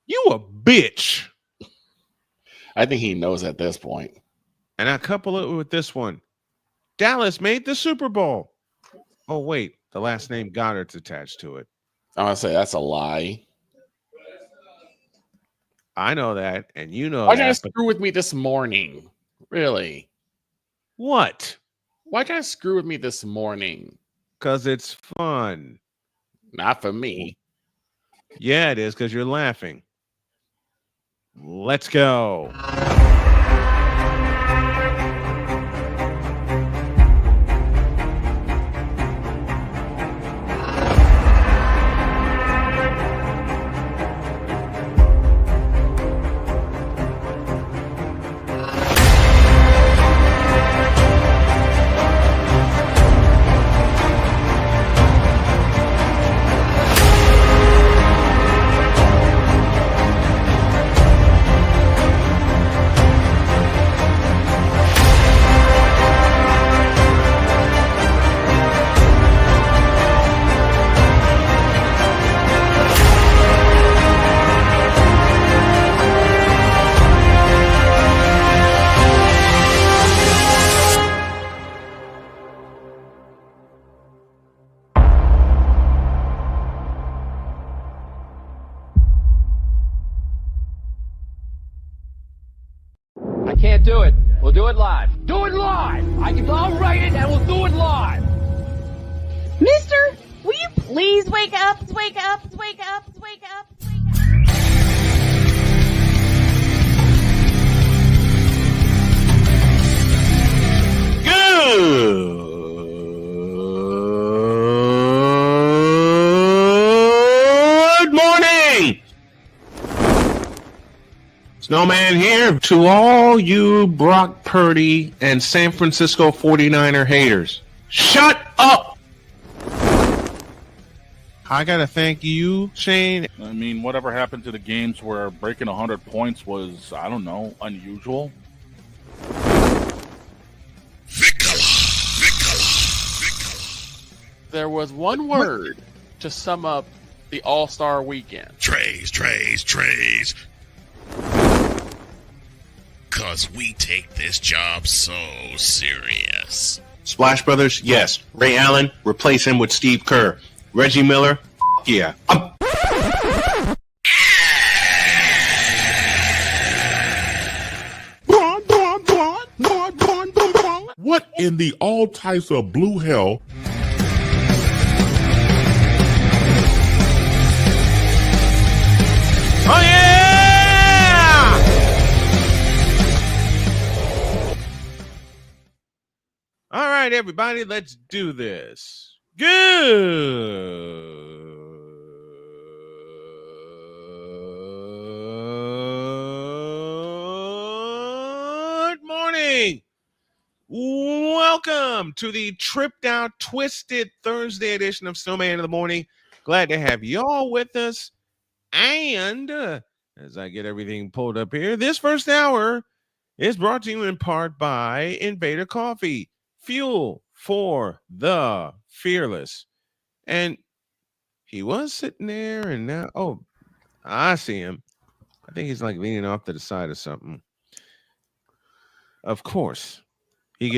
You a bitch. I think he knows at this point. And I couple it with this one. Dallas made the Super Bowl. Oh, wait. The last name Goddard's attached to it. I'm gonna say that's a lie. I know that, and you know Why'd you that, guys but screw with me this morning? Really? what? Why'd you guys screw with me this morning? Because it's fun. Not for me. Yeah, it is, because you're laughing. Let's go. I can't do it. We'll do it live. Do it live! I'll write it and we'll do it live! Mister, will you please wake up, wake up, wake up, wake up, wake up? Good morning. Snowman here to all you Brock Purdy and San Francisco 49er haters. Shut up! I gotta thank you, Shane. I mean, whatever happened to the games where breaking 100 points was, I don't know, unusual? There was one word to sum up the All-Star weekend. Trays. Cause we take this job so serious. Splash Brothers, yes. Ray Allen, replace him with Steve Kerr. Reggie Miller, yeah. What in the all types of blue hell? Oh yeah! All right, everybody, let's do this. Good morning. Welcome to the tripped out, twisted Thursday edition of Snowman in the Morning. Glad to have y'all with us. And as I get everything pulled up here, this first hour is brought to you in part by Invader Coffee, fuel for the fearless. And he was sitting there, and now, oh, I see him. I think he's like leaning off to the side of something. Of course, he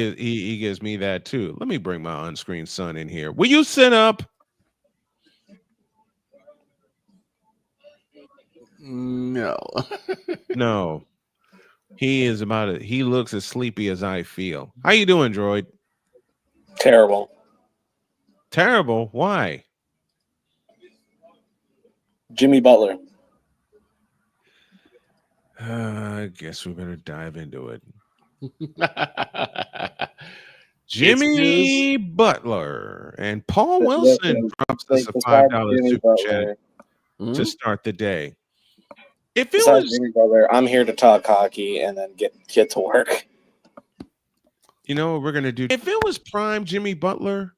gives me that too. Let me bring my on-screen son in here. Will you sit up? No. No. He looks as sleepy as I feel. How you doing, Droid? Terrible. Terrible? Why? Jimmy Butler. I guess we better dive into it. Jimmy Butler and Paul Wilson drops us a $5 super chat to start the day. If it was Jimmy Butler, I'm here to talk hockey and then get to work. You know what we're gonna do? If it was prime Jimmy Butler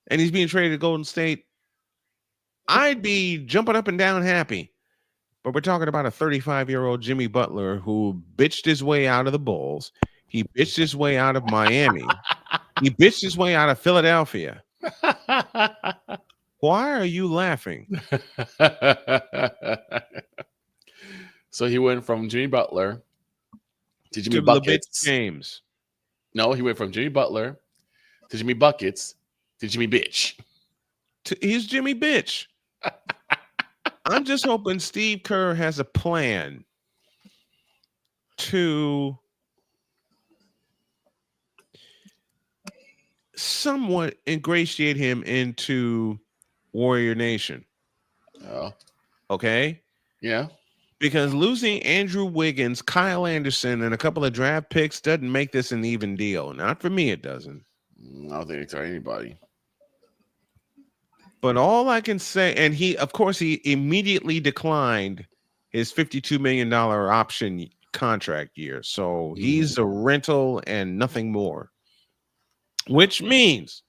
and he's being traded to Golden State, I'd be jumping up and down happy. But we're talking about a 35-year-old Jimmy Butler who bitched his way out of the Bulls. He bitched his way out of Miami. He bitched his way out of Philadelphia. Why are you laughing? So he went from Jimmy Butler to Jimmy To LeBron Buckets. James. No, he went from Jimmy Butler to Jimmy Buckets to Jimmy Bitch. He's Jimmy Bitch. I'm just hoping Steve Kerr has a plan to somewhat ingratiate him into Warrior Nation. Oh, Okay? yeah. Because losing Andrew Wiggins, Kyle Anderson, and a couple of draft picks doesn't make this an even deal. Not for me, it doesn't. I don't think it's anybody. But all I can say, and he, of course, he immediately declined his $52 million option contract year. So he's a rental and nothing more. Which means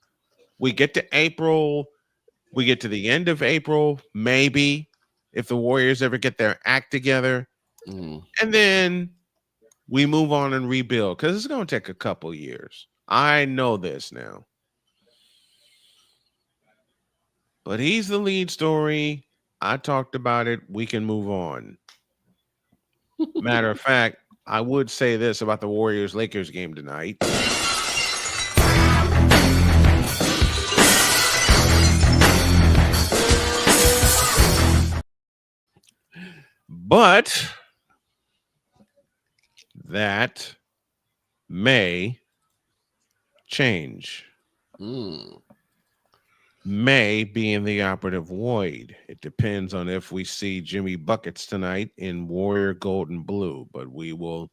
we get to April, we get to the end of April, maybe, if the Warriors ever get their act together. And then we move on and rebuild because it's going to take a couple years. I know this now. But he's the lead story. I talked about it. We can move on. Matter of fact, I would say this about the Warriors-Lakers game tonight. But that may change. May being the operative void. It depends on if we see Jimmy Buckets tonight in Warrior Gold and Blue, but we will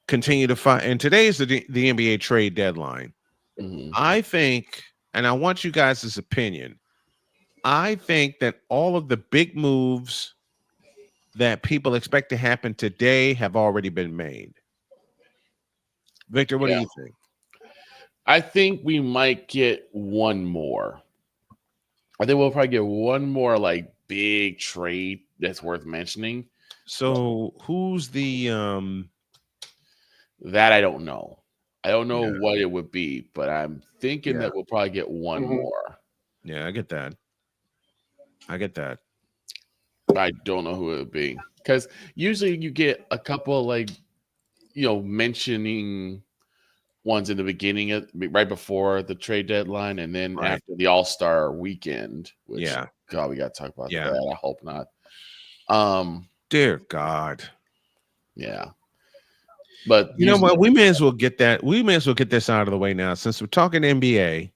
continue to fight. And today is the NBA trade deadline. I think, and I want you guys' opinion, I think that all of the big moves that people expect to happen today have already been made. Victor, what do you think? I think we might get one more. I think we'll probably get one more like big trade that's worth mentioning. So who's the that I don't know. I don't know what it would be, but I'm thinking that we'll probably get one more. Yeah, I get that. I get that. I don't know who it would be. Because usually you get a couple like, mentioning ones in the beginning, right before the trade deadline, and then after the All-Star weekend. Which, God, we got to talk about that. I hope not. Dear God. Yeah. But you know what? We may as well get that. We may as well get this out of the way now, since we're talking NBA,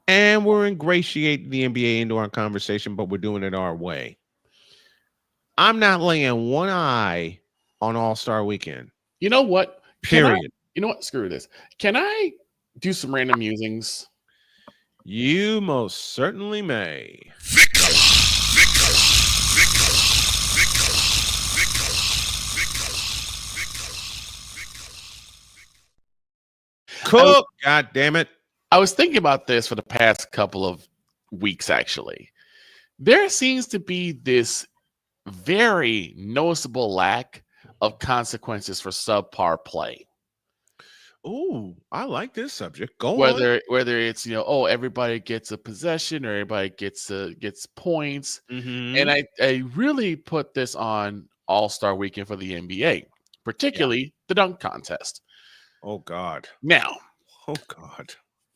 and we're ingratiating the NBA into our conversation, but we're doing it our way. I'm not laying one eye on All-Star Weekend. You know what? Period. You know what? Screw this. Can I do some random musings? You most certainly may. Cook, God damn it. I was thinking about this for the past couple of weeks, actually. There seems to be this very noticeable lack of consequences for subpar play. Oh, I like this subject. Go on. Whether it's everybody gets a possession or everybody gets points, and I really put this on All-Star Weekend for the NBA, particularly the dunk contest. Oh God! Now,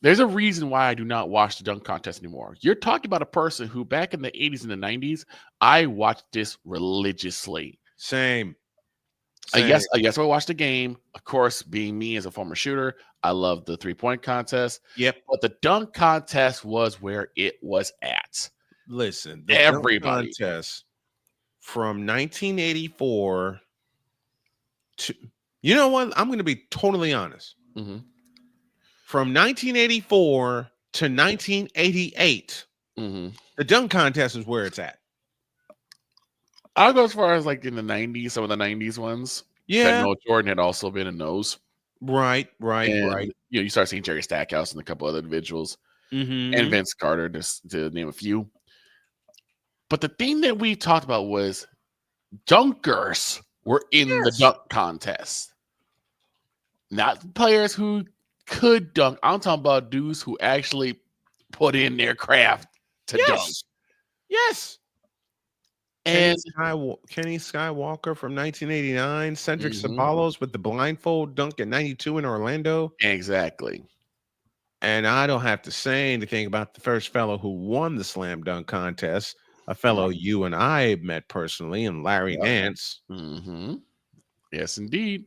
there's a reason why I do not watch the dunk contest anymore. You're talking about a person who, back in the 80s and the 90s, I watched this religiously. Same. Yes, I watched the game. Of course, being me as a former shooter, I love the 3-point contest. Yep. But the dunk contest was where it was at. Listen, the everybody dunk contest from 1984 to, you know what? I'm going to be totally honest. From 1984 to 1988, the dunk contest is where it's at. I'll go as far as like in the 90s, some of the 90s ones. Yeah. Jordan had also been in those. Right. You start seeing Jerry Stackhouse and a couple other individuals. And Vince Carter, just to name a few. But the thing that we talked about was dunkers were in the dunk contest. Not players who could dunk. I'm talking about dudes who actually put in their craft to dunk. Yes. And Kenny Skywalker from 1989, Cedric Mhm. Ceballos with the blindfold dunk at 92 in Orlando. Exactly. And I don't have to say anything about the first fellow who won the slam dunk contest, a fellow you and I met personally, and Larry Nance. Mm-hmm. Yes, indeed.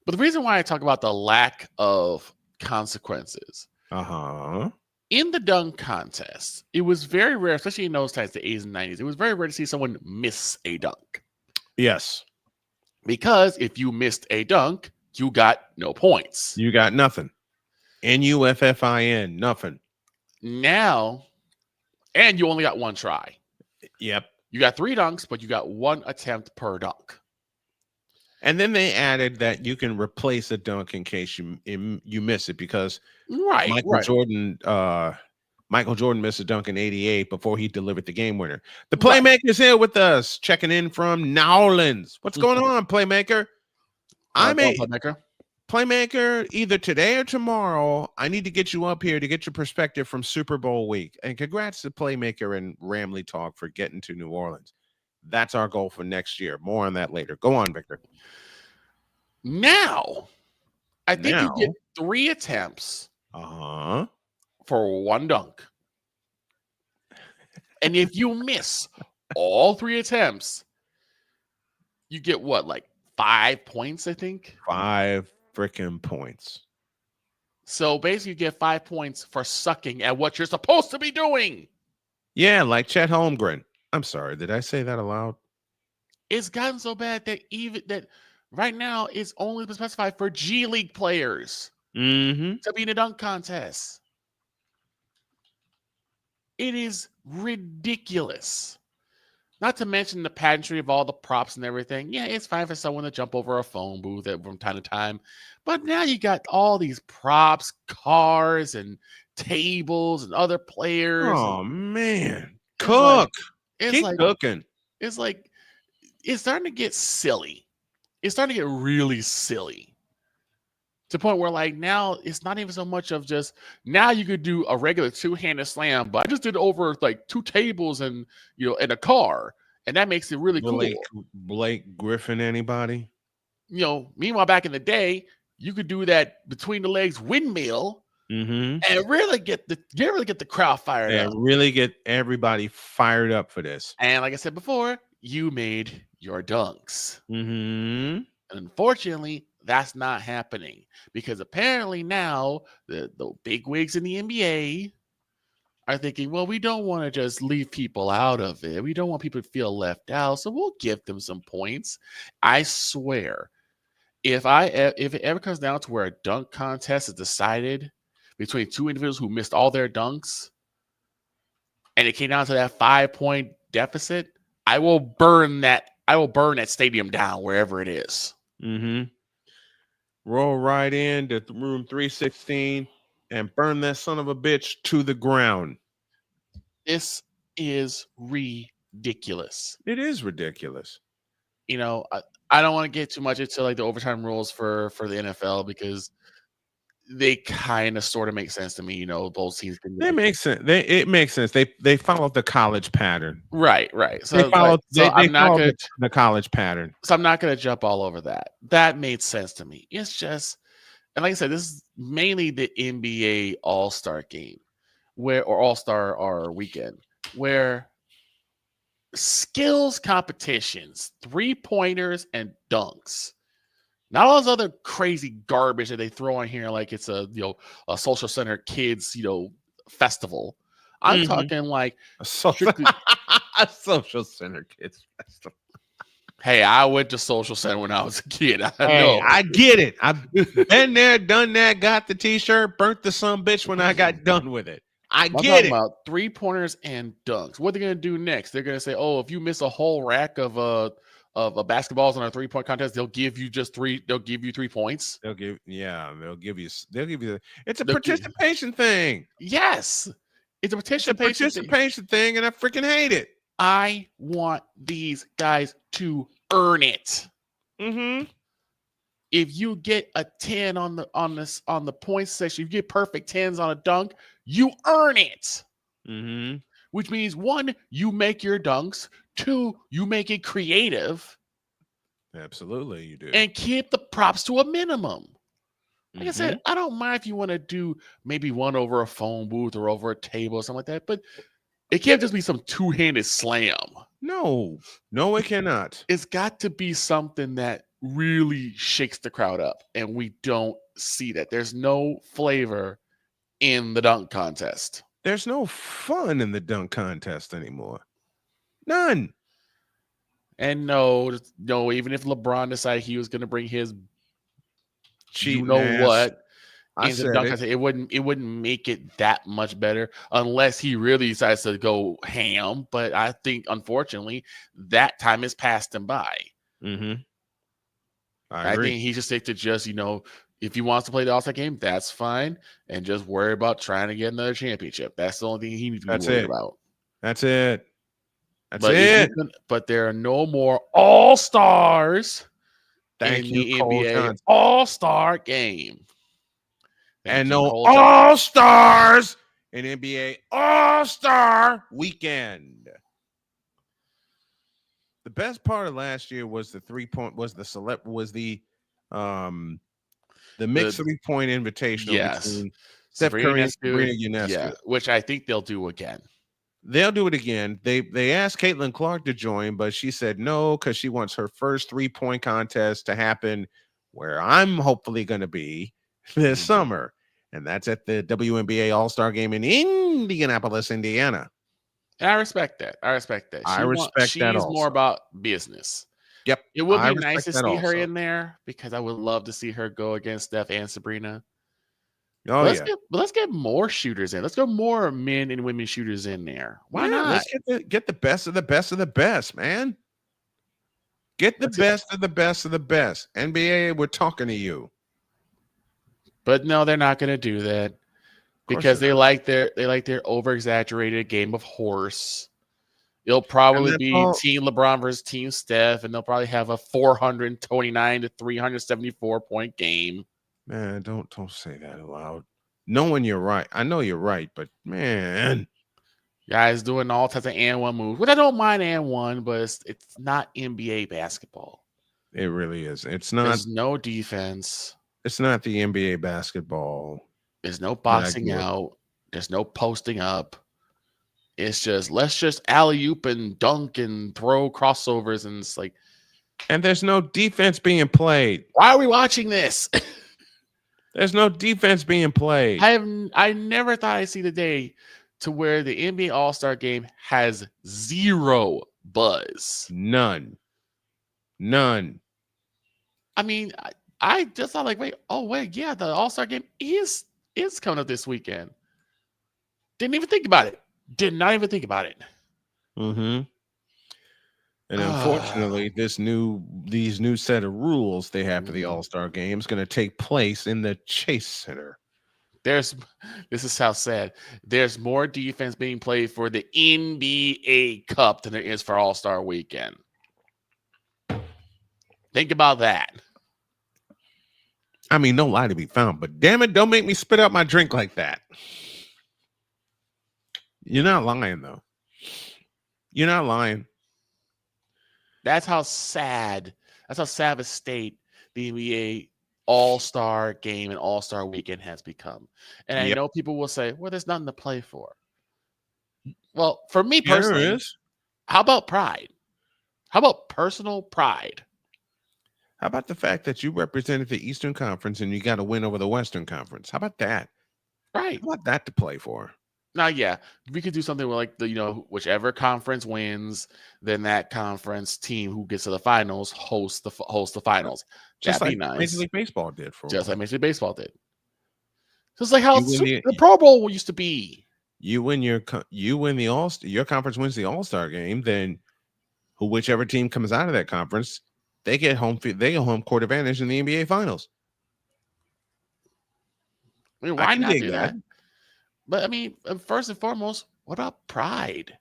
But the reason why I talk about the lack of consequences in the dunk contest, it was very rare, especially in those times, the 80s and 90s, it was very rare to see someone miss a dunk. Yes. Because if you missed a dunk, you got no points. You got nothing. NUFFIN, nothing. Now, and you only got one try. Yep. You got 3 dunks, but you got 1 attempt per dunk. And then they added that you can replace a dunk in case you miss it, because Michael Jordan missed a dunk in 88 before he delivered the game winner. The Playmaker's here with us, checking in from Nowlands. What's going on, Playmaker? Playmaker, either today or tomorrow, I need to get you up here to get your perspective from Super Bowl week. And congrats to Playmaker and Ramley Talk for getting to New Orleans. That's our goal for next year. More on that later. Go on, Victor. Now, I think you get 3 attempts for 1 dunk. And if you miss all 3 attempts, you get what, like 5 points, I think? 5 freaking points. So basically, you get 5 points for sucking at what you're supposed to be doing. Yeah, like Chet Holmgren. I'm sorry, did I say that aloud? It's gotten so bad that right now it's only specified for G League players to be in a dunk contest. It is ridiculous. Not to mention the pageantry of all the props and everything. Yeah, it's fine for someone to jump over a phone booth from time to time. But now you got all these props, cars, and tables, and other players. Oh, man. Keep cooking. It's like, it's starting to get silly. It's starting to get really silly. To the point where, like, now it's not even so much of just, now you could do a regular 2-handed slam, but I just did it over like 2 tables and, and a car. And that makes it really cool. Blake Griffin, anybody? Meanwhile, back in the day, you could do that between the legs windmill and really get the crowd fired up. Really get everybody fired up for this. And like I said before, you made your dunks. And unfortunately, that's not happening, because apparently now the big wigs in the NBA are thinking, well, we don't want to just leave people out of it. We don't want people to feel left out, so we'll give them some points. I swear, if it ever comes down to where a dunk contest is decided between 2 individuals who missed all their dunks, and it came down to that 5-point deficit, I will burn that stadium down wherever it is. Roll right into room 316 and burn that son of a bitch to the ground. This is ridiculous. It is ridiculous. I don't want to get too much into like the overtime rules for the NFL, because they kind of sort of make sense to me. Both teams can. It makes sense. It makes sense. They follow the college pattern. Right. So they follow the college pattern. So I'm not going to jump all over that. That made sense to me. It's just, and like I said, this is mainly the NBA All-Star game, or All-Star or weekend, where skills competitions, 3-pointers and dunks, not all those other crazy garbage that they throw on here like it's a social center kids festival. I'm talking like a social center kids festival. Hey, I went to social center when I was a kid. I get it. I've been there, done that, got the t-shirt, burnt the sumbitch when I got done with it. I'm get it. About 3-pointers and dunks. What are they going to do next? They're going to say, oh, if you miss a whole rack of basketballs on a 3-point contest, they'll give you 3 points. They'll give you. It's a participation thing. Yes, it's a participation thing, and I freaking hate it. I want these guys to earn it. If you get a 10 on the points section, you get perfect 10s on a dunk, you earn it. Which means 1, you make your dunks. Two, you make it creative Absolutely, you do. and keep the props to a minimum. Like I Mhm. said, I don't mind if you want to do maybe one over a phone booth or over a table or something like that, but it can't just be some two-handed slam. No, it cannot. It's got to be something that really shakes the crowd up, and we don't see that. There's no flavor in the dunk contest. There's no fun in the dunk contest anymore. None. And no, even if LeBron decided he was going to bring his Cheating ass. what I into the said dunk it. contest, it wouldn't make it that much better unless he really decides to go ham. But I think, unfortunately, that time has passed him by. Mm-hmm. I think he should stick to just, if he wants to play the All-Star game, that's fine. And just worry about trying to get another championship. That's the only thing he needs to be worried about. That's it. But there are no more All-Stars Thank in you, the Cole NBA Johnson. All-Star game. And no All-Stars in NBA All-Star weekend. The best part of last year was the 3-point the mixed 3-point invitational between Steph Curry and Sabrina Ionescu. Yeah, which I think they'll do again. They'll do it again. They asked Caitlin Clark to join, but she said no because she wants her first 3-point contest to happen where I'm hopefully going to be this summer, and that's at the WNBA All-Star Game in Indianapolis, Indiana. And I respect that. She's more about business. Yep. It would be nice to see her in there because I would love to see her go against Steph and Sabrina. Oh, let's get more shooters in. Let's go more men and women shooters in there. Why not? Let's get the best of the best of the best, man. Get the best of the best of the best. NBA, we're talking to you. But no, they're not going to do that because they like their over-exaggerated game of horse. It'll probably be Team LeBron versus Team Steph, and they'll probably have a 429 to 374 point game. Man, don't say that aloud. Knowing you're right. I know you're right, but man. Guys doing all types of and one moves. Which I don't mind and one, but it's not NBA basketball. It really is. It's not. There's no defense. It's not the NBA basketball. There's no boxing out. There's no posting up. It's just let's just alley-oop and dunk and throw crossovers, and it's like, and there's no defense being played. Why are we watching this? There's no defense being played. I never thought I'd see the day to where the NBA All-Star Game has zero buzz. None. I mean, I just thought like, yeah, the All-Star Game is coming up this weekend. Didn't even think about it. Did not even think about it. Mm-hmm. And unfortunately, these new set of rules they have for the All-Star Game is going to take place in the Chase Center. This is how sad. There's more defense being played for the NBA Cup than there is for All-Star Weekend. Think about that. I mean, no lie to be found, but damn it, don't make me spit out my drink like that. You're not lying, though. You're not lying. That's how sad of a state the NBA All-Star Game and All-Star Weekend has become. And I know people will say, well, there's nothing to play for. Well, for me personally, how about pride? How about personal pride? How about the fact that you represented the Eastern Conference and you got a win over the Western Conference? How about that? Right. How about that to play for? Now, yeah, we could do something with like whichever conference wins, then that conference team who gets to the finals hosts the finals. Just That'd like be nice. Major League Baseball did like Major League Baseball did. Just like how the Pro Bowl used to be. You win your conference wins the All-Star Game, then whichever team comes out of that conference, they get home court advantage in the NBA Finals. I mean, why not do that? But I mean, first and foremost, what about pride?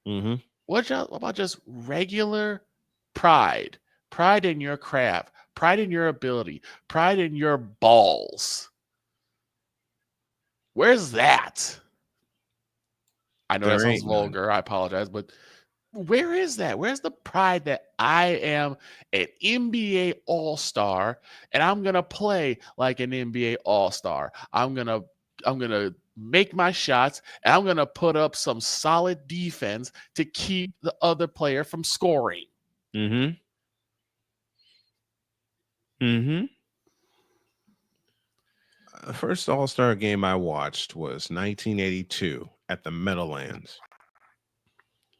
Mm-hmm. What about just regular pride? Pride in your craft, pride in your ability, pride in your balls. Where's that? I know that sounds vulgar. I apologize, but Where is that? Where's the pride that I am an NBA All-Star and I'm gonna play like an NBA All-Star? I'm gonna make my shots and I'm gonna put up some solid defense to keep the other player from scoring. Mm-hmm. The first All-Star game I watched was 1982 at the Meadowlands.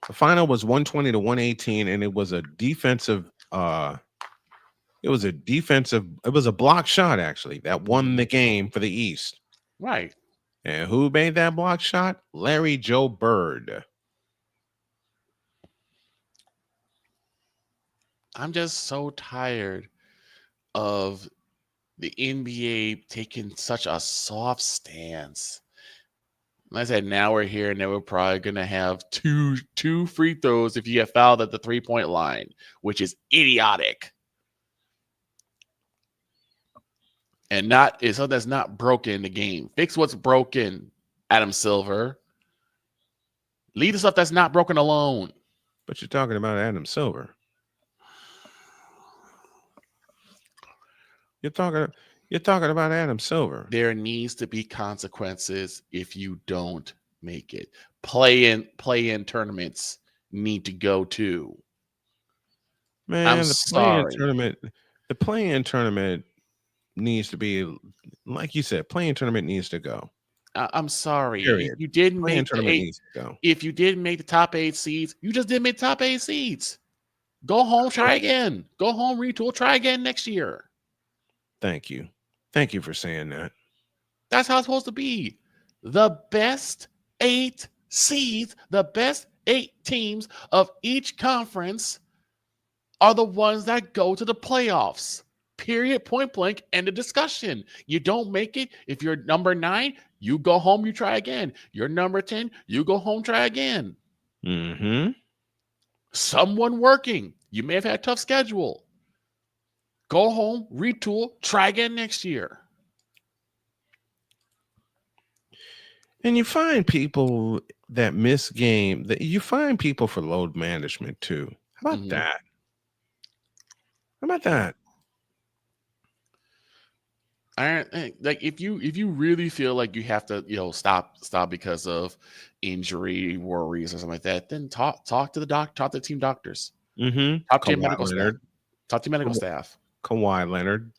The final was 120 to 118, and it was a defensive. It was a block shot actually that won the game for the East. Right. And who made that block shot? Larry Joe Bird. I'm just so tired of the NBA taking such a soft stance. Like I said, now we're here and then we're probably going to have two free throws if you get fouled at the 3-point line, which is idiotic. And it's something that's not broken in the game. Fix what's broken, Adam Silver. Leave the stuff that's not broken alone. But you're talking about Adam Silver. You're talking about Adam Silver. There needs to be consequences if you don't make it. Play-in tournaments need to go too. Man, the play-in tournament needs to be, like you said, play-in tournament needs to go. I'm sorry. Period. If you didn't Play-in make the tournament eight, needs to go. if you didn't make the top 8 seeds, you just didn't make top 8 seeds. Go home, try again. Go home, retool, try again next year. Thank you. Thank you for saying that. That's how it's supposed to be. The best 8 seeds, the best 8 teams of each conference are the ones that go to the playoffs. Period, point blank, end of discussion. You don't make it. If you're number 9, you go home, you try again. You're number 10, you go home, try again. Mm-hmm. Someone working. You may have had a tough schedule. Go home, retool, try again next year. And you find people that miss game. You find people for load management too. How about that? How about that? Like if you really feel like you have to, stop because of injury worries or something like that, then talk to the team doctors. Mm-hmm. Talk to your medical staff. Talk to your medical staff. Kawhi Leonard.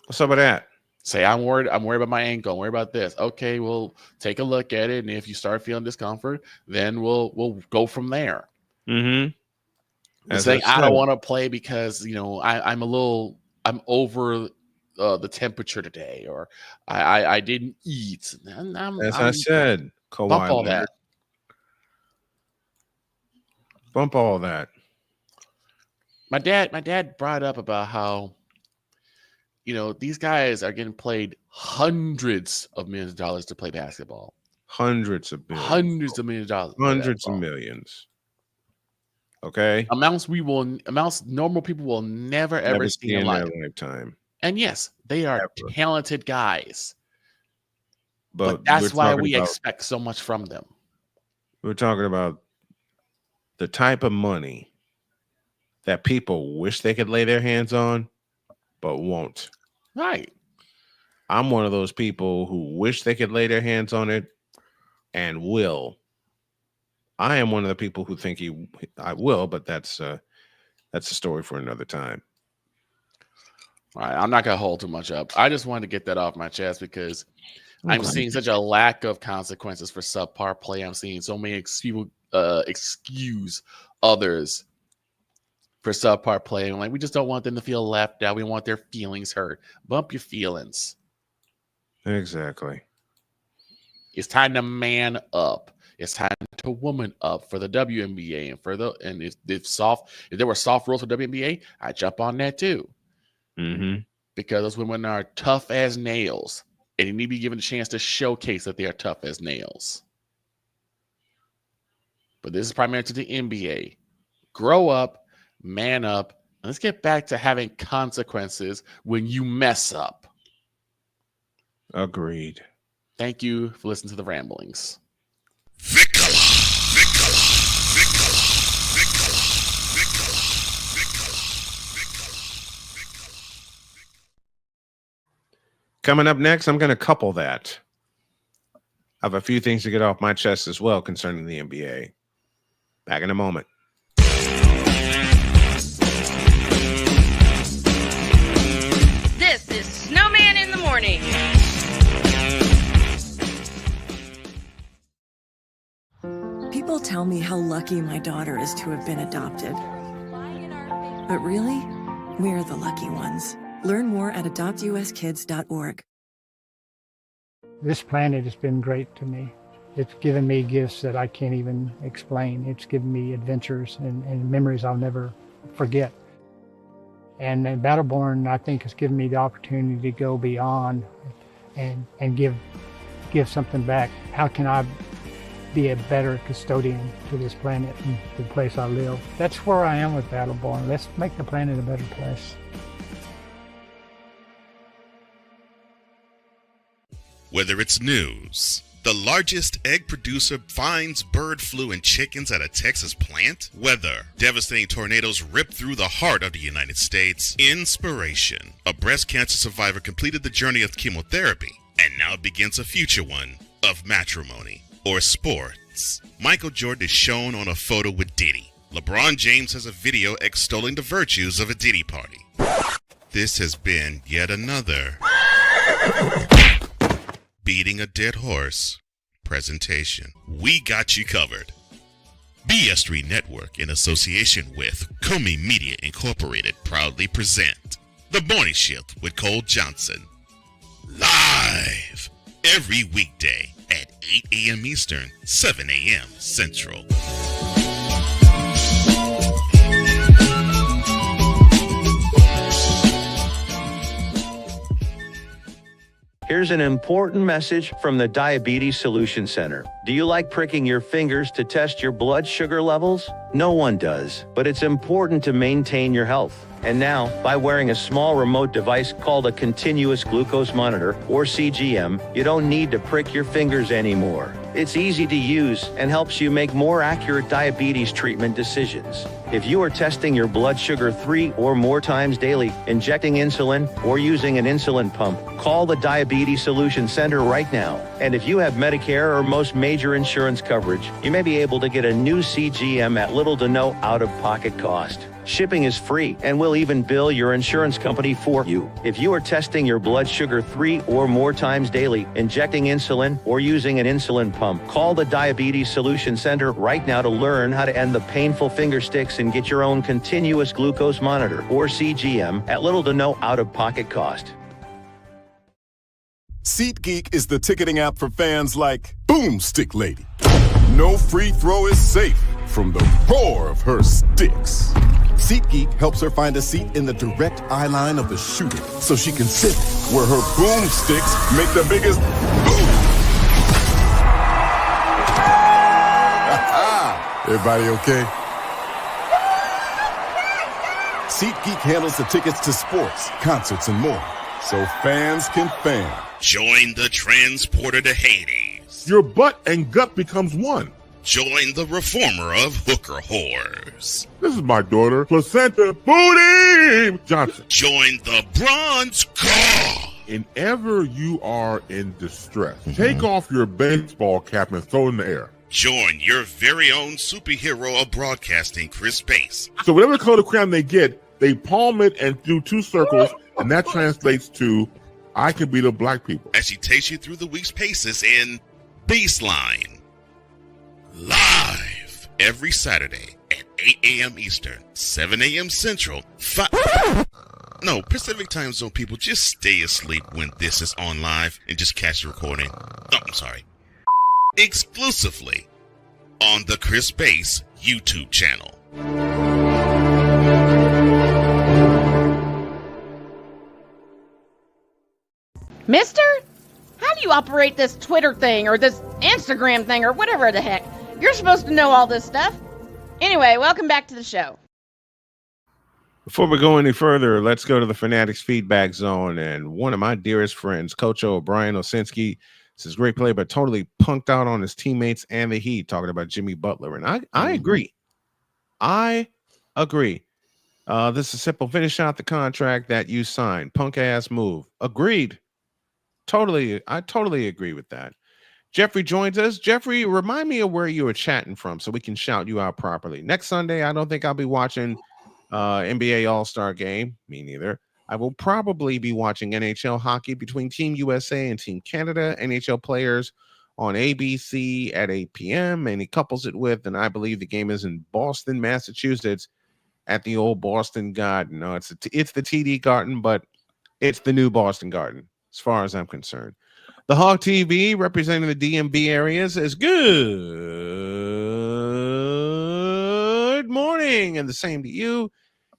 What's up with that? Say, I'm worried about my ankle. I'm worried about this. Okay, we'll take a look at it, and if you start feeling discomfort, then we'll go from there. Mm-hmm. Saying I don't want to play because I'm over the temperature today, or I didn't eat. I said, Kawhi bump all Leonard. that. Bump all that. My dad brought up about how, these guys are getting paid hundreds of millions of dollars to play basketball. Hundreds of millions. Hundreds of millions of dollars. Hundreds of millions. Okay. Amounts normal people will never ever see in their lifetime. And yes, they are talented guys. But that's why we expect so much from them. We're talking about the type of money that people wish they could lay their hands on, but won't. Right. I'm one of those people who wish they could lay their hands on it and will. I am one of the people who think I will, but that's a story for another time. All right, I'm not gonna hold too much up. I just wanted to get that off my chest because I'm seeing such a lack of consequences for subpar play. I'm seeing so many excuse others for subpar play. I'm like, we just don't want them to feel left out. We want their feelings hurt. Bump your feelings. Exactly. It's time to man up. It's time to woman up for the WNBA and if there were soft rules for WNBA, I'd jump on that too. Mm-hmm. Because those women are tough as nails, and they need to be given a chance to showcase that they are tough as nails. But this is primarily to the NBA. Grow up, man up, and let's get back to having consequences when you mess up. Agreed. Thank you for listening to the ramblings. Vicala. Coming up next, I'm going to couple that. I have a few things to get off my chest as well concerning the NBA. Back in a moment. This is Snowman in the Morning. People tell me how lucky my daughter is to have been adopted. But really, we're the lucky ones. Learn more at adoptuskids.org. This planet has been great to me. It's given me gifts that I can't even explain. It's given me adventures and memories I'll never forget. And Battleborn, I think, has given me the opportunity to go beyond and give something back. How can I be a better custodian to this planet and the place I live? That's where I am with Battleborn. Let's make the planet a better place. Whether it's news, the largest egg producer finds bird flu in chickens at a Texas plant, weather, devastating tornadoes rip through the heart of the United States, inspiration, a breast cancer survivor completed the journey of chemotherapy, and now begins a future one of matrimony or sports. Michael Jordan is shown on a photo with Diddy. LeBron James has a video extolling the virtues of a Diddy party. This has been yet another beating a dead horse presentation. We got you covered. BS3 Network, in association with Comey Media Incorporated, proudly present The Morning Shift with Cole Johnson. Live every weekday at 8 a.m. Eastern, 7 a.m. Central. Here's an important message from the Diabetes Solution Center. Do you like pricking your fingers to test your blood sugar levels? No one does, but it's important to maintain your health. And now, by wearing a small remote device called a continuous glucose monitor, or CGM, you don't need to prick your fingers anymore. It's easy to use and helps you make more accurate diabetes treatment decisions. If you are testing your blood sugar 3 or more times daily, injecting insulin, or using an insulin pump, call the Diabetes Solution Center right now. And if you have Medicare or most major insurance coverage, you may be able to get a new CGM at little to no out-of-pocket cost. Shipping is free, and we'll even bill your insurance company for you. If you are testing your blood sugar 3 or more times daily, injecting insulin, or using an insulin pump, call the Diabetes Solution Center right now to learn how to end the painful finger sticks and get your own continuous glucose monitor, or CGM, at little to no out-of-pocket cost. SeatGeek is the ticketing app for fans like Boomstick Lady. No free throw is safe from the roar of her sticks. SeatGeek helps her find a seat in the direct eye line of the shooter so she can sit where her boomsticks make the biggest boom. Everybody okay? SeatGeek handles the tickets to sports, concerts, and more, so fans can fan. Join the transporter to Hades. Your butt and gut becomes one. Join the reformer of hooker whores. This is my daughter, Placenta Booty Johnson. Join the bronze car. Whenever you are in distress, take off your baseball cap and throw it in the air. Join your very own superhero of broadcasting, Chris Bass. So whatever color crayon they get, they palm it and do 2 circles, and that translates to, I can beat up black people. As she takes you through the week's paces in Baseline. Live every Saturday at 8 a.m. Eastern, 7 a.m. Central, Pacific Time Zone people, just stay asleep when this is on live and just catch the recording. Exclusively on the Chris Bass YouTube channel. Mister, how do you operate this Twitter thing or this Instagram thing or whatever the heck? You're supposed to know all this stuff. Anyway, welcome back to the show. Before we go any further, let's go to the Fanatics feedback zone. And one of my dearest friends, Coach O'Brien Osinski, says great play, but totally punked out on his teammates and the Heat, talking about Jimmy Butler. And I agree. I agree. This is simple. Finish out the contract that you signed. Punk ass move. Agreed. I totally agree with that. Jeffrey joins us. Jeffrey, remind me of where you were chatting from so we can shout you out properly. Next Sunday, I don't think I'll be watching NBA All-Star game. Me neither. I will probably be watching NHL hockey between Team USA and Team Canada. NHL players on ABC at 8 p.m. And he couples it with, and I believe the game is in Boston, Massachusetts, at the old Boston Garden. No, it's the TD Garden, but it's the new Boston Garden, as far as I'm concerned. The Hawk TV representing the DMV areas is good morning, and the same to you.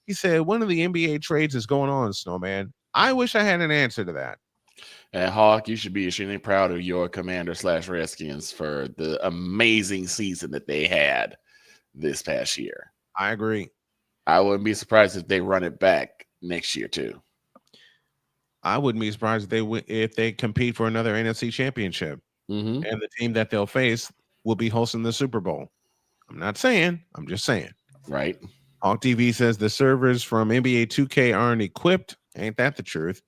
He said, one of the NBA trades is going on, Snowman. I wish I had an answer to that. And Hawk, you should be extremely proud of your Commander/Redskins for the amazing season that they had this past year. I agree. I wouldn't be surprised if they run it back next year too. I wouldn't be surprised if they compete for another NFC championship. Mm-hmm. And the team that they'll face will be hosting the Super Bowl. I'm not saying. I'm just saying. Right. Hawk TV says the servers from NBA 2K aren't equipped. Ain't that the truth?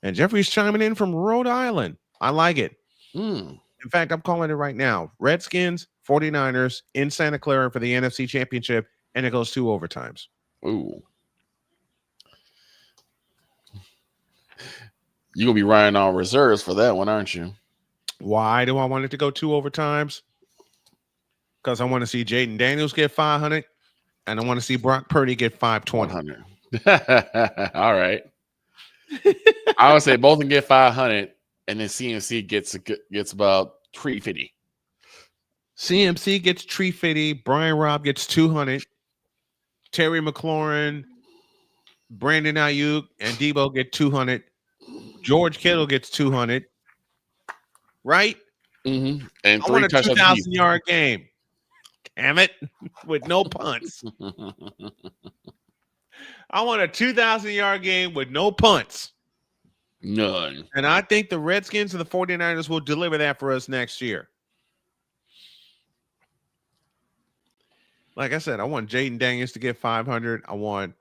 And Jeffrey's chiming in from Rhode Island. I like it. In fact, I'm calling it right now. Redskins, 49ers in Santa Clara for the NFC championship, and it goes 2 overtimes. Ooh. You're going to be running on reserves for that one, aren't you? Why do I want it to go 2 overtimes? Because I want to see Jaden Daniels get 500, and I want to see Brock Purdy get 520. 100. All right. I would say both can get 500, and then CMC gets about 350. CMC gets 350. Brian Robb gets 200. Terry McLaurin, Brandon Ayuk, and Debo get 200. George Kittle gets 200. Right? Mm-hmm. And I 3 want a touchdowns. 2,000-yard game. Damn it. With no punts. I want a 2,000-yard game with no punts. None. And I think the Redskins and the 49ers will deliver that for us next year. Like I said, I want Jaden Daniels to get 500. I want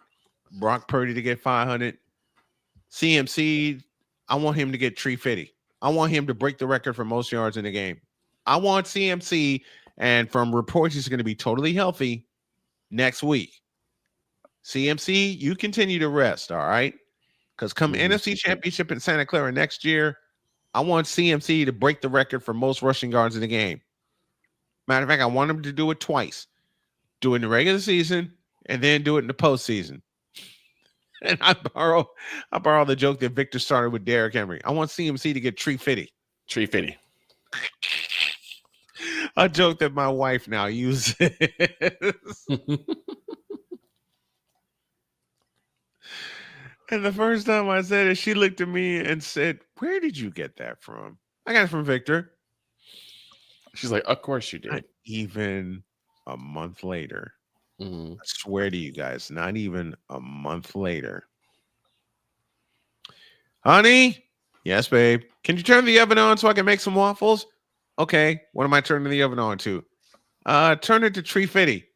Brock Purdy to get 500. CMC, I want him to get 350. I want him to break the record for most yards in the game. I want CMC, and from reports, he's going to be totally healthy next week. CMC, you continue to rest, all right? Because come NFC Championship in Santa Clara next year, I want CMC to break the record for most rushing yards in the game. Matter of fact, I want him to do it twice. Do it in the regular season and then do it in the postseason. And I borrow the joke that Victor started with Derrick Henry. I want CMC to get 350. 350. A joke that my wife now uses. And the first time I said it, she looked at me and said, "Where did you get that from?" I got it from Victor. She's like, "Of course you did." Not even a month later. I swear to you guys, not even a month later. Honey? Yes, babe. Can you turn the oven on so I can make some waffles? Okay. What am I turning the oven on to? Turn it to 350.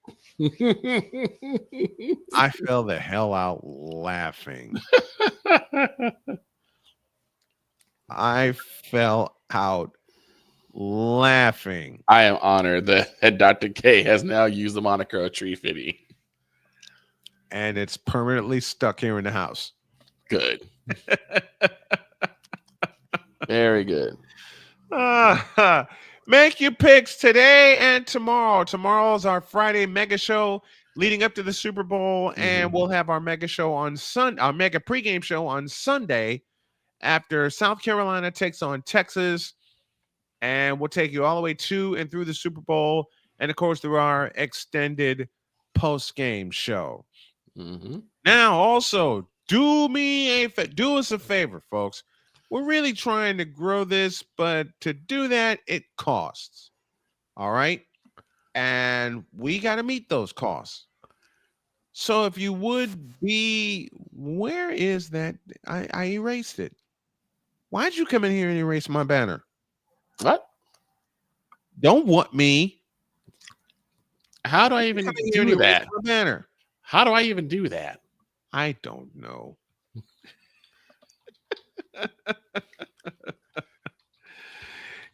I fell the hell out laughing. I fell out laughing. I am honored that Dr. K has now used the moniker 350. And it's permanently stuck here in the house. Good. Very good. Make your picks today and tomorrow. Tomorrow's our Friday mega show leading up to the Super Bowl, and we'll have our mega show on Sunday, our mega pregame show on Sunday after South Carolina takes on Texas, and we'll take you all the way to and through the Super Bowl, and of course through our extended post-game show. Now, also, do us a favor, folks. We're really trying to grow this, but to do that, it costs. All right? And we got to meet those costs. So if you would be, where is that? I erased it. Why'd you come in here and erase my banner? What? Don't want me. How do I even do that? My banner. How do I even do that? I don't know.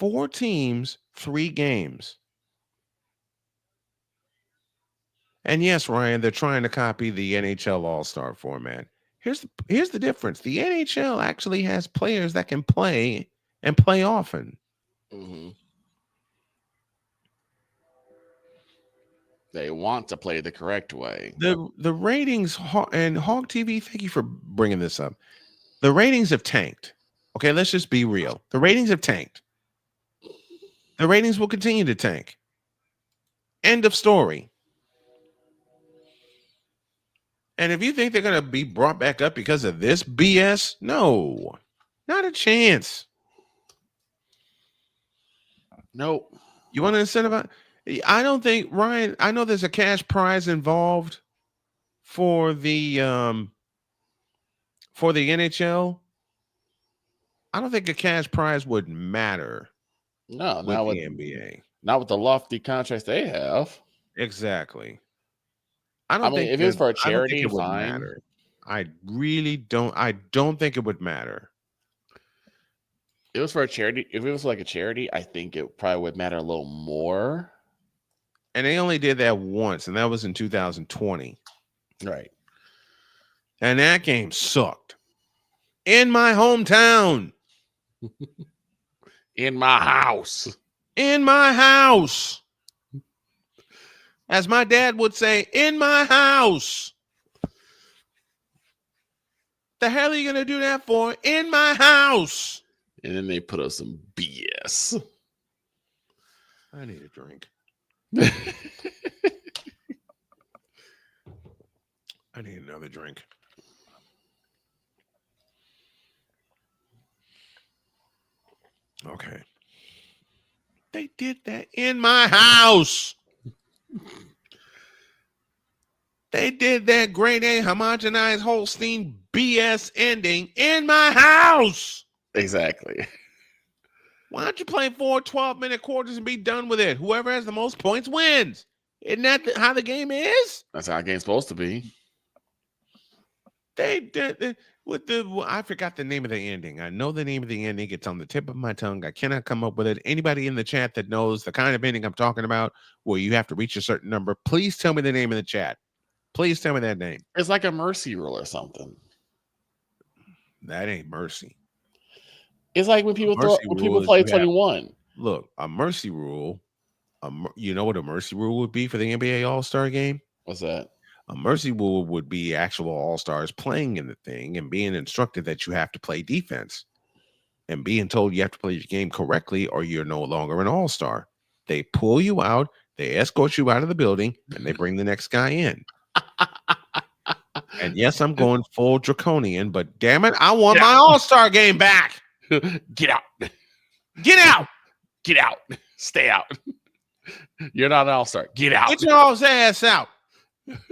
4 teams, 3 games. And yes, Ryan, they're trying to copy the NHL All-Star format. Here's the difference. The NHL actually has players that can play and play often. Mm-hmm. They want to play the correct way. The ratings, and Hog TV, thank you for bringing this up. The ratings have tanked. Okay, let's just be real. The ratings have tanked. The ratings will continue to tank. End of story. And if you think they're going to be brought back up because of this BS, no, not a chance. Nope. You want to incentivize? I don't think, Ryan, I know there's a cash prize involved for the NHL. I don't think a cash prize would matter. No, with not the with NBA. Not with the lofty contracts they have. Exactly. I mean, if it was for a charity, it would fine. matter. I really don't. I don't think it would matter. It was for a charity. If it was like a charity, I think it probably would matter a little more. And they only did that once, and that was in 2020. Right. And that game sucked. In my hometown. In my house. In my house. As my dad would say, in my house. The hell are you going to do that for? In my house. And then they put up some BS. I need a drink. I need another drink. Okay. They did that in my house. They did that grade A homogenized Holstein BS ending in my house. Exactly. Why don't you play 4 12-minute quarters and be done with it? Whoever has the most points wins. Isn't that how the game is? That's how a game's supposed to be. They did with the. I forgot the name of the ending. I know the name of the ending. It's on the tip of my tongue. I cannot come up with it. Anybody in the chat that knows the kind of ending I'm talking about, where you have to reach a certain number, please tell me the name in the chat. Please tell me that name. It's like a mercy rule or something. That ain't mercy. It's like when people play 21. Look, a mercy rule. You know what a mercy rule would be for the NBA All-Star game? What's that? A mercy rule would be actual All-Stars playing in the thing and being instructed that you have to play defense and being told you have to play your game correctly or you're no longer an All-Star. They pull you out, they escort you out of the building, and they bring the next guy in. And yes, I'm going full draconian, but damn it, I want my All-Star game back. Get out. Get out. Get out. Stay out. You're not an All-Star. Get out. Get your ass out.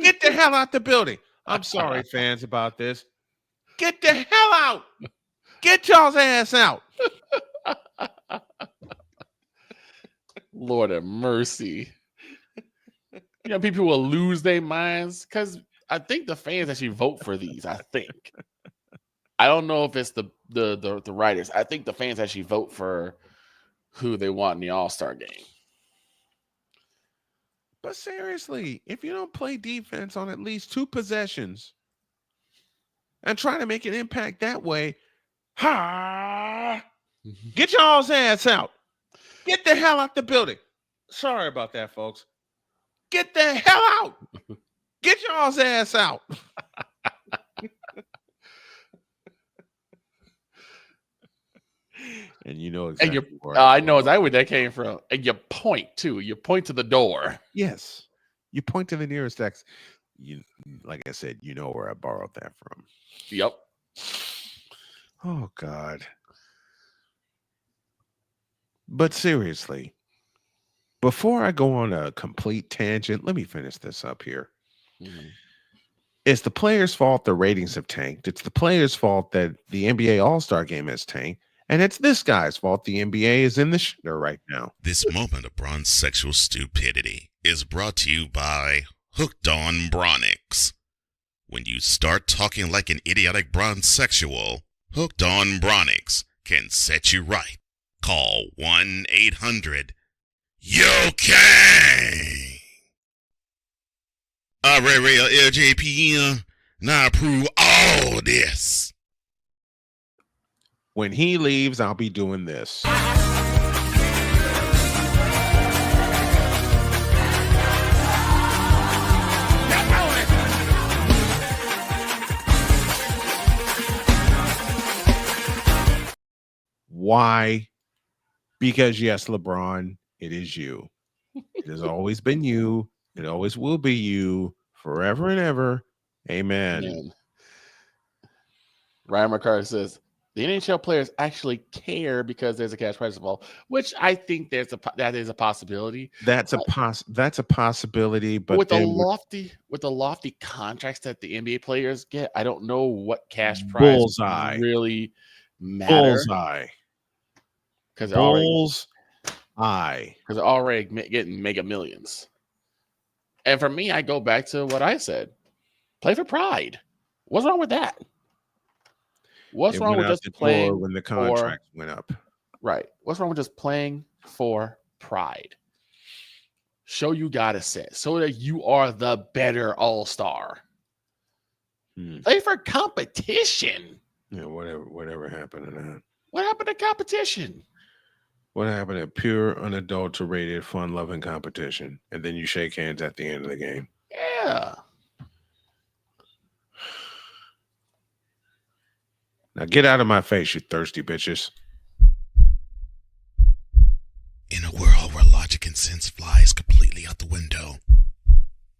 Get the hell out the building. I'm sorry, fans, about this. Get the hell out. Get y'all's ass out. Lord have mercy. You know, people will lose their minds because I think the fans actually vote for these. I think. I don't know if it's the writers. I think the fans actually vote for who they want in the All-Star game. But seriously, if you don't play defense on at least 2 possessions and try to make an impact that way, get y'all's ass out. Get the hell out the building. Sorry about that, folks. Get the hell out. Get y'all's ass out. And you know exactly where I know exactly where that came from. And you point too. You point to the door. Yes. You point to the nearest exit. You, like I said, you know where I borrowed that from. Yep. Oh, God. But seriously, before I go on a complete tangent, let me finish this up here. Mm-hmm. It's the players' fault the ratings have tanked. It's the players' fault that the NBA All-Star game has tanked. And it's this guy's fault the NBA is in the shitter right now. This moment of bronze sexual stupidity is brought to you by Hooked on Bronix. When you start talking like an idiotic bronze sexual, Hooked on Bronix can set you right. Call 1-800-YO-KANG. LJPN, now approve all this. When he leaves, I'll be doing this. Why? Because yes, LeBron, it is you. It has always been you. It always will be you forever and ever. Amen. Man. Ryan McCarthy says the NHL players actually care because there's a cash prize involved, which I think that is a possibility. That's a possibility, but with the lofty contracts that the NBA players get, I don't know what cash prize bullseye really matter. Bullseye. Because they're already getting mega millions. And for me, I go back to what I said: play for pride. What's wrong with that? What's wrong with just playing when the contract went up? Right. What's wrong with just playing for pride? Show you got a set so that you are the better all-star. Play for competition. Yeah, whatever happened to that? What happened to competition? What happened to pure, unadulterated, fun-loving competition? And then you shake hands at the end of the game. Yeah. Now get out of my face, you thirsty bitches. In a world where logic and sense flies completely out the window,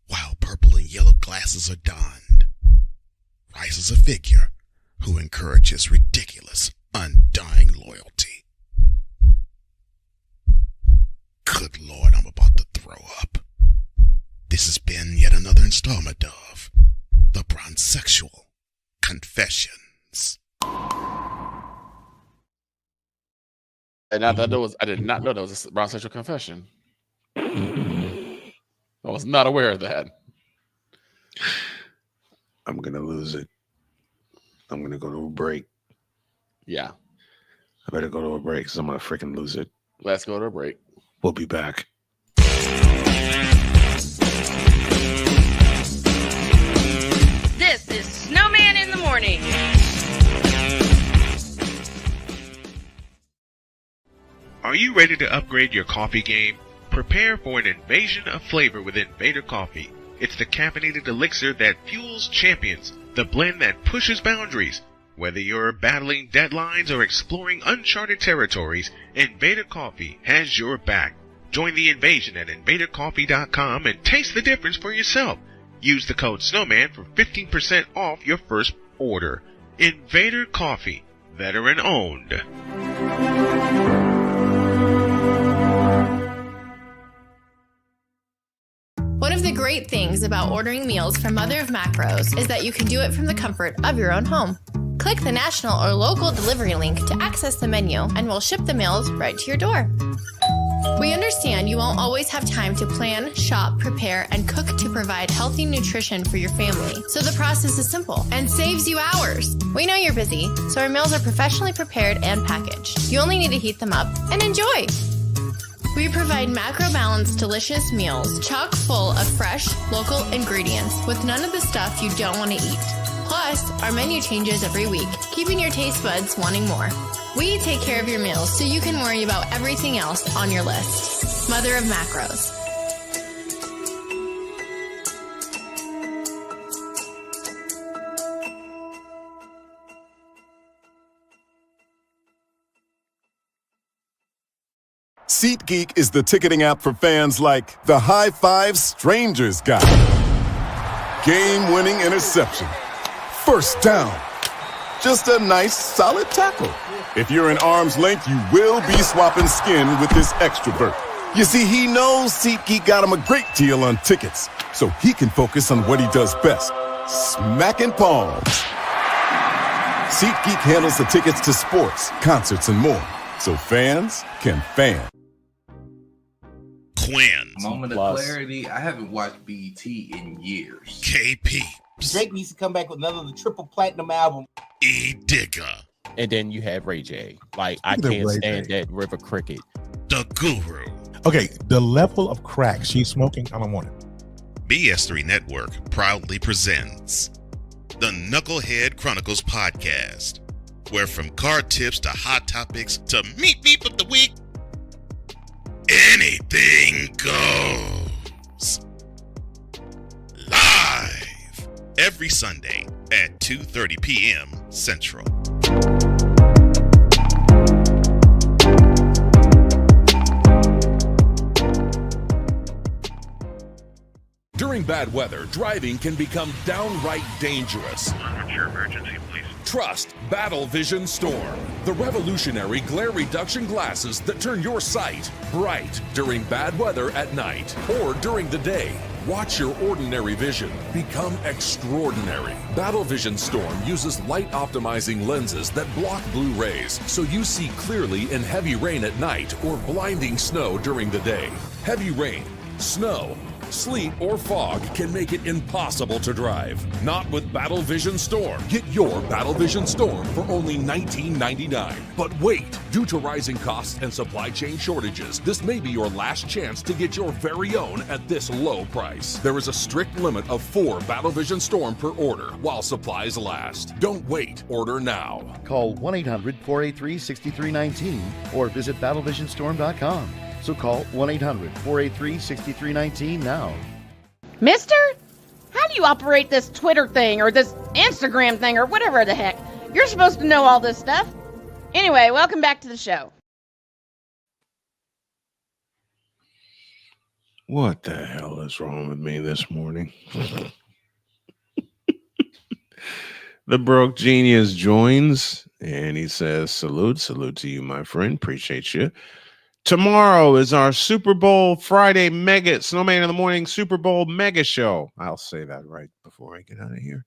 while purple and yellow glasses are donned, rises a figure who encourages ridiculous, undying loyalty. Good Lord, I'm about to throw up. This has been yet another installment of The Bronzexual Confessions. And I did not know that was a Bronzexual confession. I was not aware of that. I'm gonna lose it. I'm gonna go to a break. Yeah. I better go to a break because I'm gonna freaking lose it. Let's go to a break. We'll be back. This is Snowman in the morning. Are you ready to upgrade your coffee game? Prepare for an invasion of flavor with Invader Coffee. It's the caffeinated elixir that fuels champions, the blend that pushes boundaries. Whether you're battling deadlines or exploring uncharted territories, Invader Coffee has your back. Join the invasion at invadercoffee.com and taste the difference for yourself. Use the code Snowman for 15% off your first order. Invader Coffee, veteran owned. One of the great things about ordering meals from Mother of Macros is that you can do it from the comfort of your own home. Click the national or local delivery link to access the menu, and we'll ship the meals right to your door. We understand you won't always have time to plan, shop, prepare, and cook to provide healthy nutrition for your family, so the process is simple and saves you hours. We know you're busy, so our meals are professionally prepared and packaged. You only need to heat them up and enjoy. We provide macro-balanced, delicious meals, chock full of fresh, local ingredients with none of the stuff you don't want to eat. Plus, our menu changes every week, keeping your taste buds wanting more. We take care of your meals so you can worry about everything else on your list. Mother of Macros. SeatGeek is the ticketing app for fans like the High Five Strangers guy. Game-winning interception. First down. Just a nice, solid tackle. If you're in arm's length, you will be swapping skin with this extrovert. You see, he knows SeatGeek got him a great deal on tickets, so he can focus on what he does best, smacking palms. SeatGeek handles the tickets to sports, concerts, and more, so fans can fan. Quinn. Moment of clarity. I haven't watched BET in years. KP. Drake needs to come back with another triple platinum album. E. Digger. and then you have Ray J. Like, I Look at can't Ray stand J. that River Cricket. The Guru. Okay, the level of crack she's smoking, I don't want it. BS3 Network proudly presents the Knucklehead Chronicles podcast, where from card tips to hot topics to meat of the week, anything goes. Live every Sunday at 2:30 p.m. Central. During bad weather, driving can become downright dangerous. What's your emergency, please? Trust Battle Vision Storm, the revolutionary glare reduction glasses that turn your sight bright during bad weather at night or during the day. Watch your ordinary vision become extraordinary. Battle Vision Storm uses light optimizing lenses that block blue rays, so you see clearly in heavy rain at night or blinding snow during the day. Heavy rain, snow, sleet, or fog can make it impossible to drive. Not with Battle Vision Storm. Get your Battle Vision Storm for only $19.99. But wait, due to rising costs and supply chain shortages, this may be your last chance to get your very own at this low price. There is a strict limit of 4 Battle Vision Storm per order while supplies last. Don't wait, order now. Call 1-800-483-6319 or visit battlevisionstorm.com. So call 1-800-483-6319 now. Mister, how do you operate this Twitter thing or this Instagram thing or whatever the heck? You're supposed to know all this stuff. Anyway, welcome back to the show. What the hell is wrong with me this morning? The Broke Genius joins and he says, salute to you, my friend. Appreciate you. Tomorrow is our Super Bowl Friday mega Snowman in the Morning Super Bowl mega show. I'll say that right before I get out of here.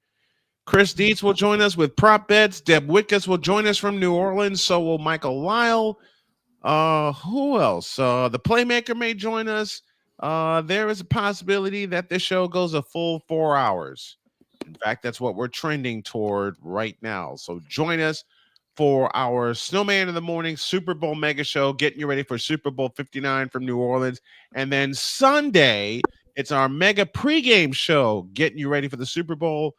Chris Dietz will join us with prop bets. Deb Wickus will join us from New Orleans. So will Michael Lyle. Who else? The Playmaker may join us. There is a possibility that this show goes a full 4 hours. In fact, that's what we're trending toward right now. So join us for our Snowman in the Morning Super Bowl mega show, getting you ready for Super Bowl 59 from New Orleans. And then Sunday, it's our mega pregame show, getting you ready for the Super Bowl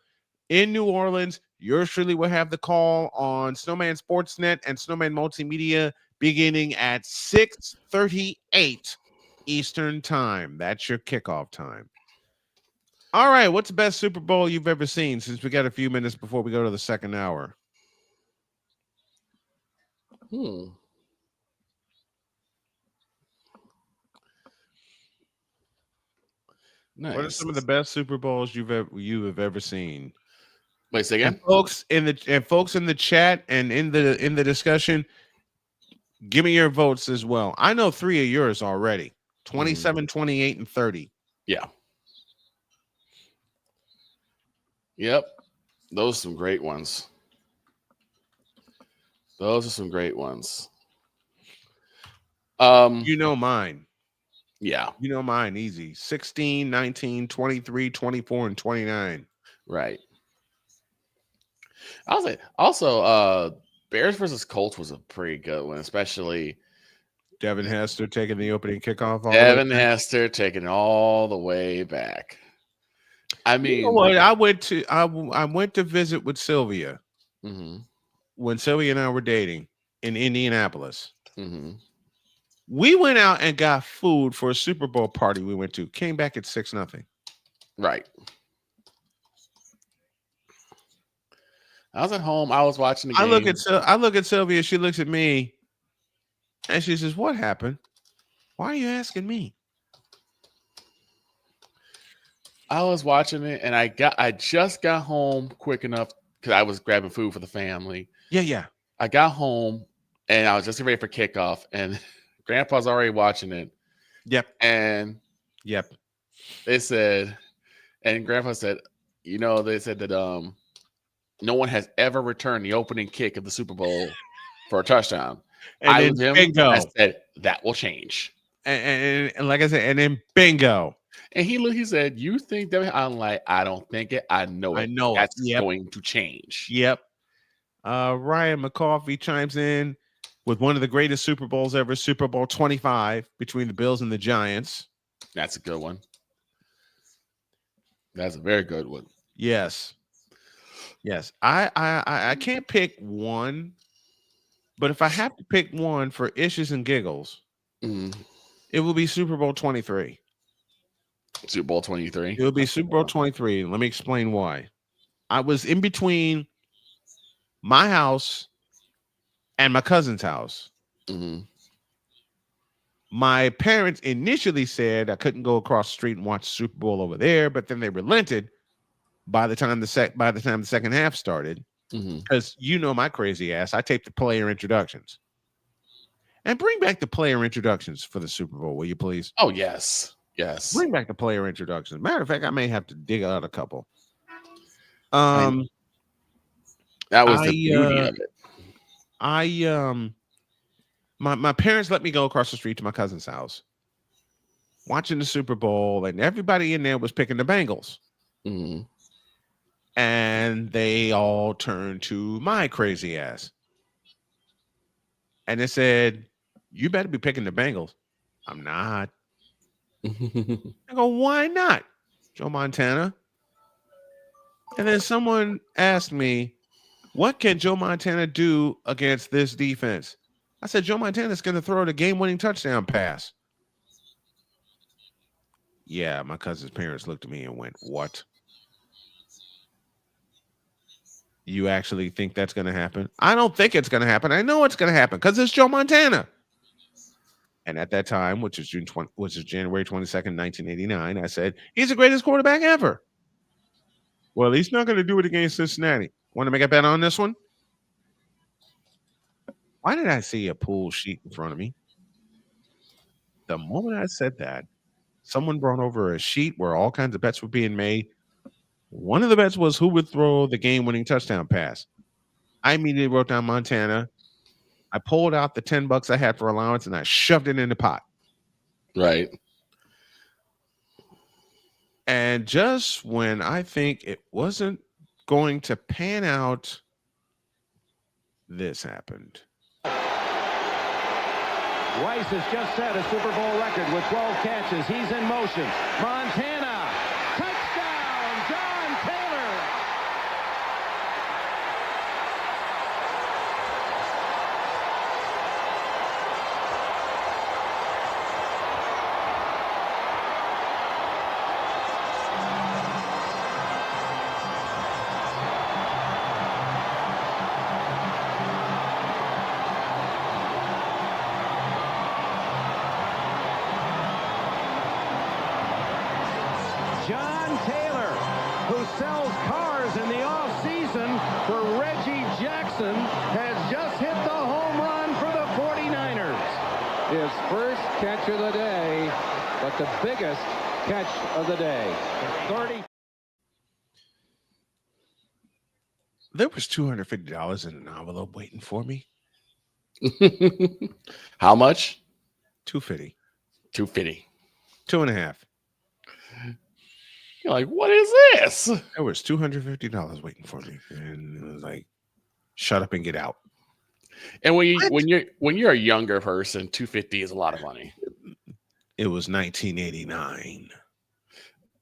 in New Orleans. Yours truly will have the call on Snowman Sportsnet and Snowman Multimedia beginning at 6:38 Eastern Time. That's your kickoff time. All right, what's the best Super Bowl you've ever seen, since we got a few minutes before we go to the second hour? Nice. What are some of the best Super Bowls you have ever seen? Wait, say again? And folks in the chat and in the discussion, give me your votes as well. I know 3 of yours already. 27, 28, and 30. Yeah. Yep. Those are some great ones. Those are some great ones. You know mine. Yeah. You know mine easy. 16, 19, 23, 24, and 29. Right. I'll say also Bears versus Colts was a pretty good one, especially Devin Hester taking the opening kickoff. Devin Hester taking it all the way back. I mean, you know what? I went to visit with Sylvia when Sylvia and I were dating in Indianapolis. We went out and got food for a Super Bowl party we went to. Came back at 6-0. Right. I was at home. I was watching the game. I look at Sylvia. She looks at me, and she says, "What happened? Why are you asking me?" I was watching it, and I just got home quick enough because I was grabbing food for the family. Yeah. I got home, and I was just ready for kickoff, and Grandpa's already watching it. Yep. And yep. They said, and Grandpa said, they said that no one has ever returned the opening kick of the Super Bowl for a touchdown. And then bingo. I said that will change. And like I said, and then bingo. And he said, "You think that?" I'm like, "I don't think it. I know it. I know that's it. Yep. going to change." Yep. Ryan McCarthy chimes in with one of the greatest Super Bowls ever, Super Bowl 25 between the Bills and the Giants. That's a good one. That's a very good one. Yes. I can't pick one, but if I have to pick one for issues and giggles, it will be Super Bowl 23. Super Bowl 23. It will be Super Bowl 23. Let me explain why. I was in between my house and my cousin's house. My parents initially said I couldn't go across the street and watch the Super Bowl over there, but then they relented by the time the second half started. Because my crazy ass, I taped the player introductions. And bring back the player introductions for the Super Bowl, will you please? Oh, yes. Yes. Bring back the player introductions. Matter of fact, I may have to dig out a couple. That was the beauty of it. My parents let me go across the street to my cousin's house, watching the Super Bowl, and everybody in there was picking the Bengals. And they all turned to my crazy ass. And they said, "You better be picking the Bengals." I'm not. I go, "Why not?" Joe Montana. And then someone asked me, "What can Joe Montana do against this defense?" I said, "Joe Montana's going to throw the game-winning touchdown pass." Yeah, my cousin's parents looked at me and went, "What? You actually think that's going to happen?" I don't think it's going to happen. I know it's going to happen because it's Joe Montana. And at that time, which is January 22nd, 1989, I said, "He's the greatest quarterback ever." Well, he's not going to do it against Cincinnati. Want to make a bet on this one? Why did I see a pool sheet in front of me? The moment I said that, someone brought over a sheet where all kinds of bets were being made. One of the bets was who would throw the game-winning touchdown pass. I immediately wrote down Montana. I pulled out the $10 I had for allowance and I shoved it in the pot. Right. And just when I think it wasn't going to pan out, this happened. Rice has just set a Super Bowl record with 12 catches. He's in motion. Montana. Touchdown, John Taylor. John Taylor, who sells cars in the offseason for Reggie Jackson, has just hit the home run for the 49ers. His first catch of the day, but the biggest catch of the day. 30. There was $250 in an envelope waiting for me. How much? $250. $250. 2.5. You're like, what is this? There was $250 waiting for me, and it was like, shut up and get out. And when you're a younger person, $250 is a lot of money. It was 1989,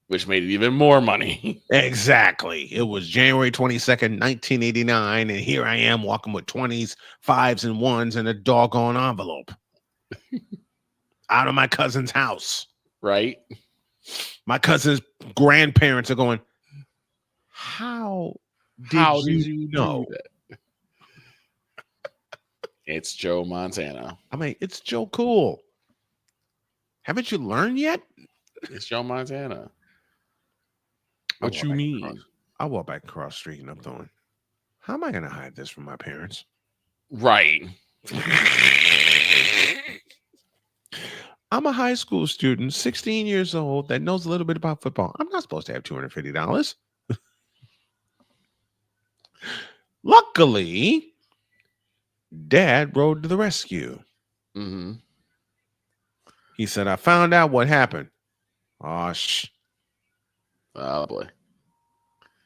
which made it even more money. Exactly. It was January 22nd, 1989, and here I am walking with 20s, 5s, and 1s in a doggone envelope out of my cousin's house. Right. My cousin's grandparents are going, How did you know? It's Joe Montana. I mean, it's Joe Cool. Haven't you learned yet? It's Joe Montana. What you mean? I walk back across the street and I'm going, how am I going to hide this from my parents? Right. I'm a high school student, 16 years old, that knows a little bit about football. I'm not supposed to have $250. Luckily, Dad rode to the rescue. Mm-hmm. He said, I found out what happened. Oh, oh, boy.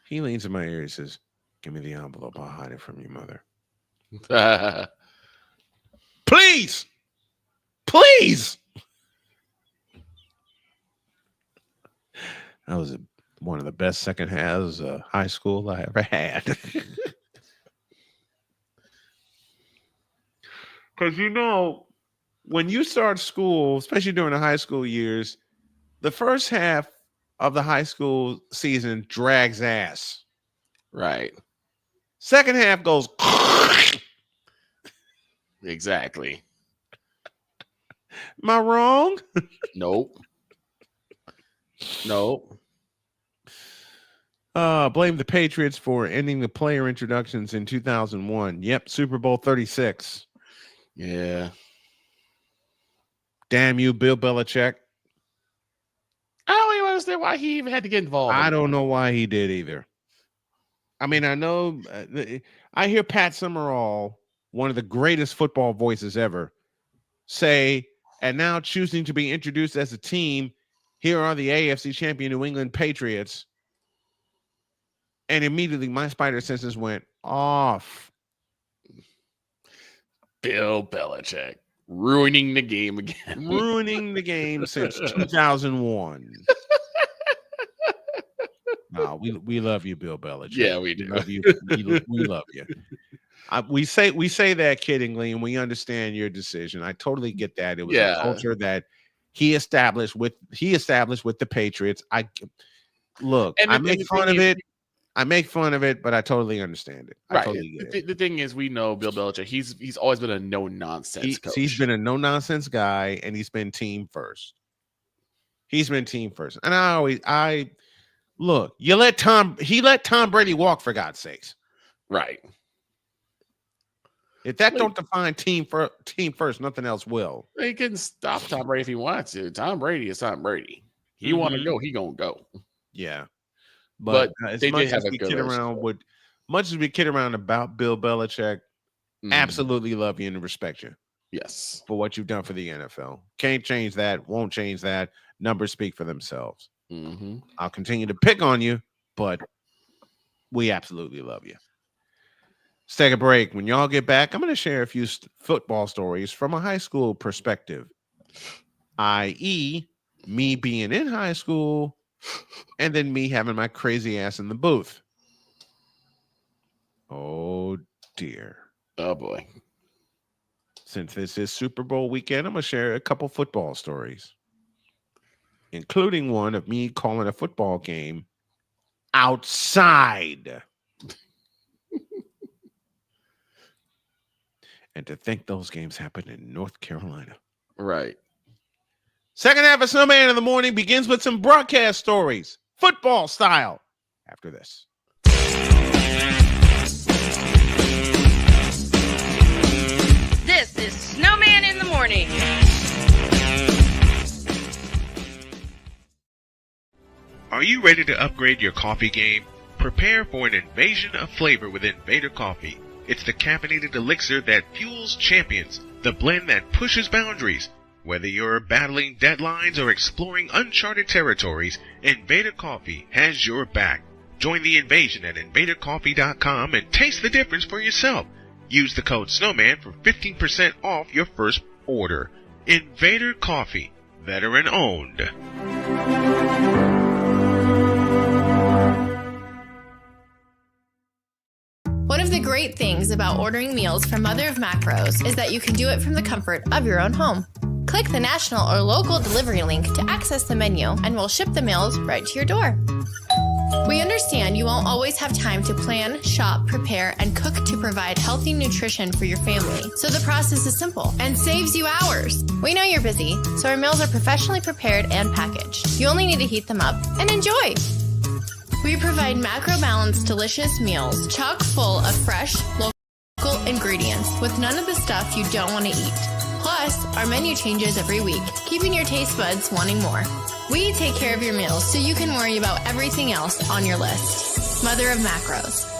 He leans in my ear and says, Give me the envelope. I'll hide it from your mother. Please. Please. That was one of the best second halves of high school I ever had. Because, when you start school, especially during the high school years, the first half of the high school season drags ass. Right. Second half goes. Exactly. Am I wrong? Nope. Nope. Blame the Patriots for ending the player introductions in 2001. Yep, Super Bowl 36. Yeah. Damn you, Bill Belichick. I don't even understand why he even had to get involved. I don't know why he did either. I mean, I know I hear Pat Summerall, one of the greatest football voices ever, say, and now choosing to be introduced as a team, here are the AFC champion New England Patriots. And immediately my spider senses went off. Bill Belichick ruining the game again. Ruining the game since 2001. No, we love you, Bill Belichick. Yeah, we do. We love you. We love you. We say that kiddingly, and we understand your decision. I totally get that. It was a culture that he established with the Patriots. I make fun of it. I make fun of it, but I totally understand it. I totally get it. The thing is, we know Bill Belichick. He's always been a no nonsense coach. He's been a no nonsense guy, and he's been team first. He's been team first, and I look. He let Tom Brady walk, for God's sakes. Right. If that don't define team first, nothing else will. He can stop Tom Brady if he wants to. Tom Brady is Tom Brady. He want to go, he gonna go. Yeah. But as they much did have as a we good kid around about Bill Belichick, absolutely love you and respect you. Yes. For what you've done for the NFL. Can't change that. Won't change that. Numbers speak for themselves. Mm-hmm. I'll continue to pick on you, but we absolutely love you. Let's take a break. When y'all get back, I'm going to share a few football stories from a high school perspective, i.e., me being in high school and then me having my crazy ass in the booth. Oh, dear. Oh, boy. Since this is Super Bowl weekend, I'm going to share a couple football stories, including one of me calling a football game outside. And to think those games happened in North Carolina. Right. Second half of Snowman in the Morning begins with some broadcast stories, football style, after this. This is Snowman in the Morning. Are you ready to upgrade your coffee game? Prepare for an invasion of flavor with Invader Coffee. It's the caffeinated elixir that fuels champions, the blend that pushes boundaries. Whether you're battling deadlines or exploring uncharted territories, Invader Coffee has your back. Join the invasion at invadercoffee.com and taste the difference for yourself. Use the code Snowman for 15% off your first order. Invader Coffee, veteran owned. One of the great things about ordering meals from Mother of Macros is that you can do it from the comfort of your own home. Click the national or local delivery link to access the menu, and we'll ship the meals right to your door. We understand you won't always have time to plan, shop, prepare, and cook to provide healthy nutrition for your family, so the process is simple and saves you hours. We know you're busy, so our meals are professionally prepared and packaged. You only need to heat them up and enjoy. We provide macro-balanced, delicious meals, chock full of fresh, local ingredients with none of the stuff you don't want to eat. Plus, our menu changes every week, keeping your taste buds wanting more. We take care of your meals so you can worry about everything else on your list. Mother of Macros.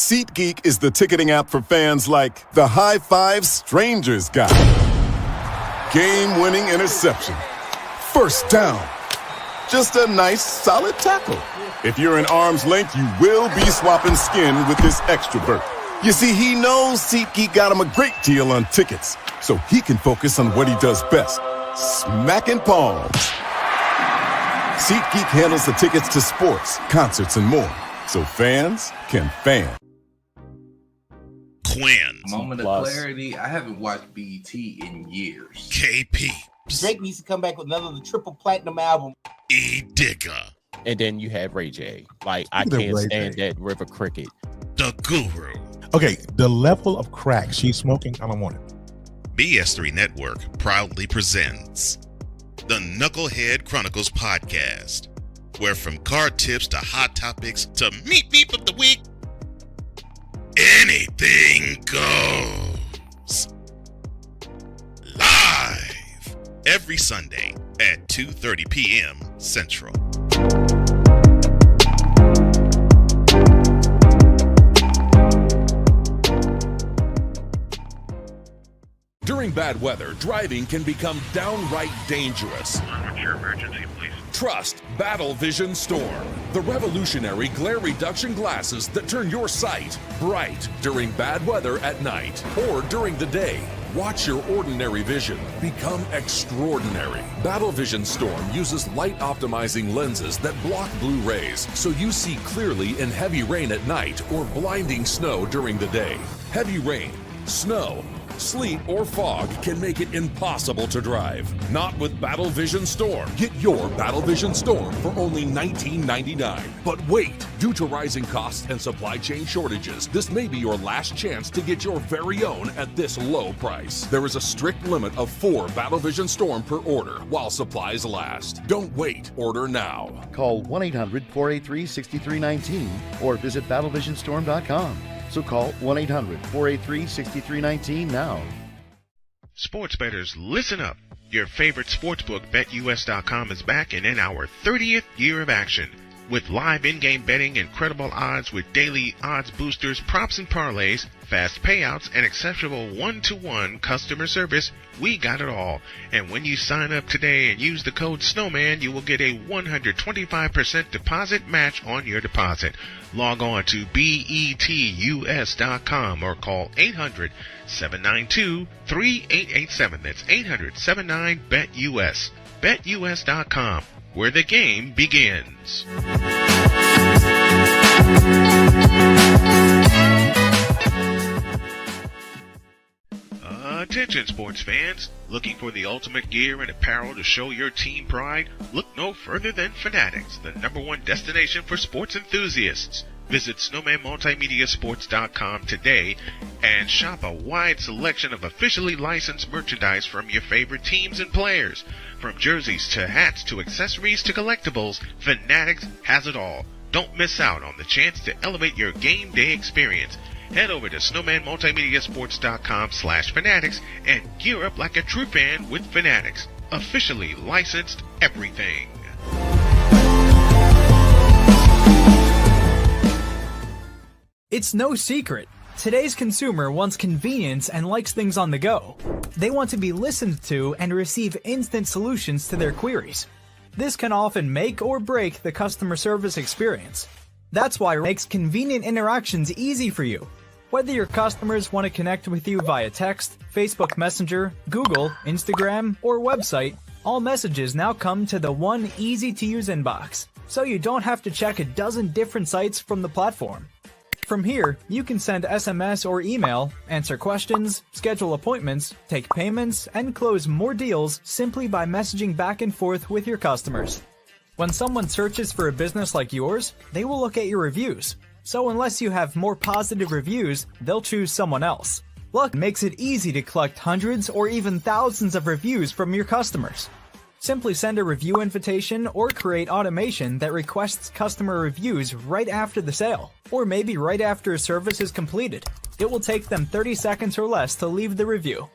SeatGeek is the ticketing app for fans like the high five strangers guy. Game-winning interception. First down. Just a nice, solid tackle. If you're in arm's length, you will be swapping skin with this extrovert. You see, he knows SeatGeek got him a great deal on tickets, so he can focus on what he does best, smacking palms. SeatGeek handles the tickets to sports, concerts, and more, so fans can fan. Quinn. Moment of clarity. I haven't watched BT in years. KP. Drake needs to come back with another triple platinum album. E Digger. And then you have Ray J. Like, I can't stand that River Cricket. The Guru. Okay, the level of crack she's smoking, I don't want it. BS3 Network proudly presents the Knucklehead Chronicles podcast, where from card tips to hot topics to meat beef of the week, anything goes. Live every Sunday at 2:30 p.m. Central. During bad weather, driving can become downright dangerous. What's your emergency, please? Trust Battle Vision Storm, the revolutionary glare reduction glasses that turn your sight bright during bad weather at night or during the day. Watch your ordinary vision become extraordinary. Battle Vision Storm uses light optimizing lenses that block blue rays so you see clearly in heavy rain at night or blinding snow during the day. Heavy rain, snow, sleet, or fog can make it impossible to drive. Not with Battle Vision Storm. Get your Battle Vision Storm for only $19.99. But wait, due to rising costs and supply chain shortages, this may be your last chance to get your very own at this low price. There is a strict limit of 4 Battle Vision Storm per order while supplies last. Don't wait, order now. Call 1-800-483-6319 or visit battlevisionstorm.com. So call 1-800-483-6319 now. Sports bettors, listen up. Your favorite sportsbook, BetUS.com, is back and in our 30th year of action. With live in-game betting, incredible odds with daily odds boosters, props and parlays, fast payouts, and exceptional one-to-one customer service, we got it all. And when you sign up today and use the code Snowman, you will get a 125% deposit match on your deposit. Log on to betus.com or call 800-792-3887. That's 800-79-BET-US. BetUS.com, where the game begins. Attention sports fans, looking for the ultimate gear and apparel to show your team pride? Look no further than Fanatics, the #1 destination for sports enthusiasts. Visit snowmanmultimediasports.com today and shop a wide selection of officially licensed merchandise from your favorite teams and players. From jerseys to hats to accessories to collectibles, Fanatics has it all. Don't miss out on the chance to elevate your game day experience. Head over to snowmanmultimediasports.com/fanatics and gear up like a true fan with Fanatics. Officially licensed everything. It's no secret. Today's consumer wants convenience and likes things on the go. They want to be listened to and receive instant solutions to their queries. This can often make or break the customer service experience. That's why it makes convenient interactions easy for you. Whether your customers want to connect with you via text, Facebook Messenger, Google, Instagram, or website, all messages now come to the one easy-to-use inbox, so you don't have to check a dozen different sites from the platform. From here, you can send SMS or email, answer questions, schedule appointments, take payments, and close more deals simply by messaging back and forth with your customers. When someone searches for a business like yours, they will look at your reviews. So unless you have more positive reviews, they'll choose someone else. Luck makes it easy to collect hundreds or even thousands of reviews from your customers. Simply send a review invitation or create automation that requests customer reviews right after the sale, or maybe right after a service is completed. It will take them 30 seconds or less to leave the review.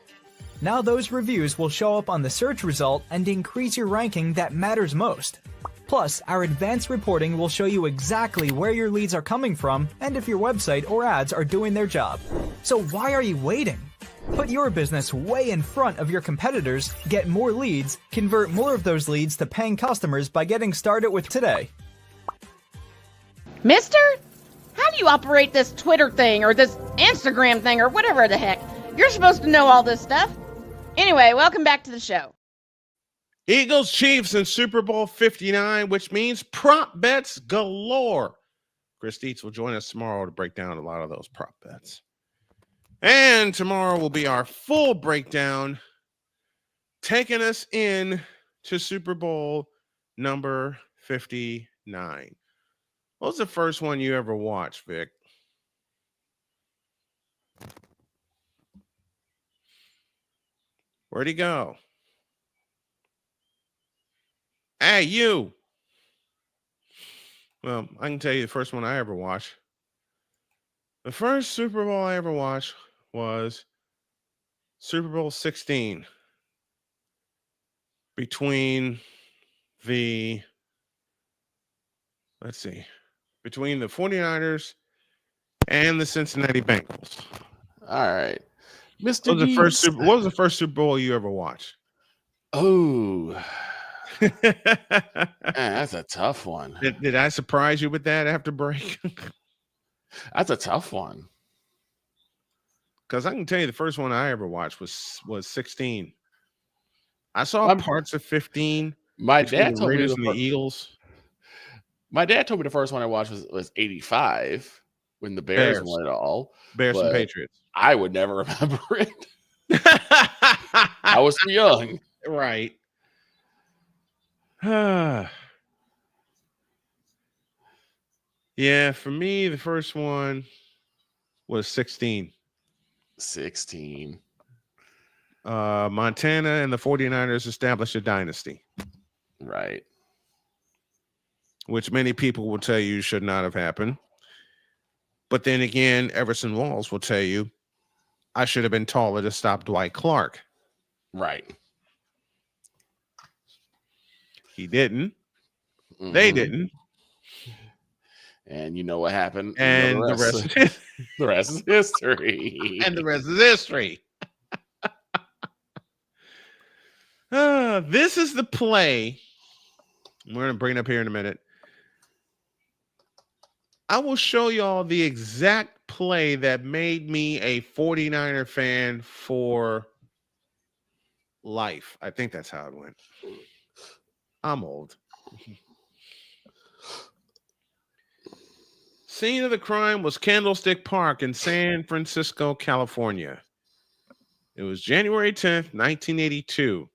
Now those reviews will show up on the search result and increase your ranking that matters most. Plus, our advanced reporting will show you exactly where your leads are coming from and if your website or ads are doing their job. So why are you waiting? Put your business way in front of your competitors, get more leads, convert more of those leads to paying customers by getting started with today. Mister? How do you operate this Twitter thing or this Instagram thing or whatever the heck? You're supposed to know all this stuff. Anyway, welcome back to the show. Eagles Chiefs in Super Bowl 59, which means prop bets galore. Chris Dietz will join us tomorrow to break down a lot of those prop bets. And tomorrow will be our full breakdown, taking us in to Super Bowl number 59. What was the first one you ever watched, Vic? Where'd he go? Hey, you. Well, I can tell you the first one I ever watched. The first Super Bowl I ever watched was Super Bowl 16 between the 49ers and the Cincinnati Bengals. All right. Mr. What was the first Super Bowl you ever watched? Oh, that's a tough one. Did I surprise you with that after break? That's a tough one. Because I can tell you the first one I ever watched was 16. I saw parts of 15. My dad told me the Eagles. My dad told me the first one I watched was 85 when the Bears won it all. Bears and Patriots. I would never remember it. I was too young. Right. Yeah, for me, the first one was 16. 16. Montana and the 49ers established a dynasty. Right. Which many people will tell you should not have happened. But then again, Everson Walls will tell you, I should have been taller to stop Dwight Clark. Right. He didn't. Mm-hmm. They didn't. And you know what happened? And the rest is history. And the rest is history. This is the play. We're going to bring it up here in a minute. I will show y'all the exact play that made me a 49er fan for life. I think that's how it went. I'm old. Scene of the crime was Candlestick Park in San Francisco, California. It was January 10th, 1982.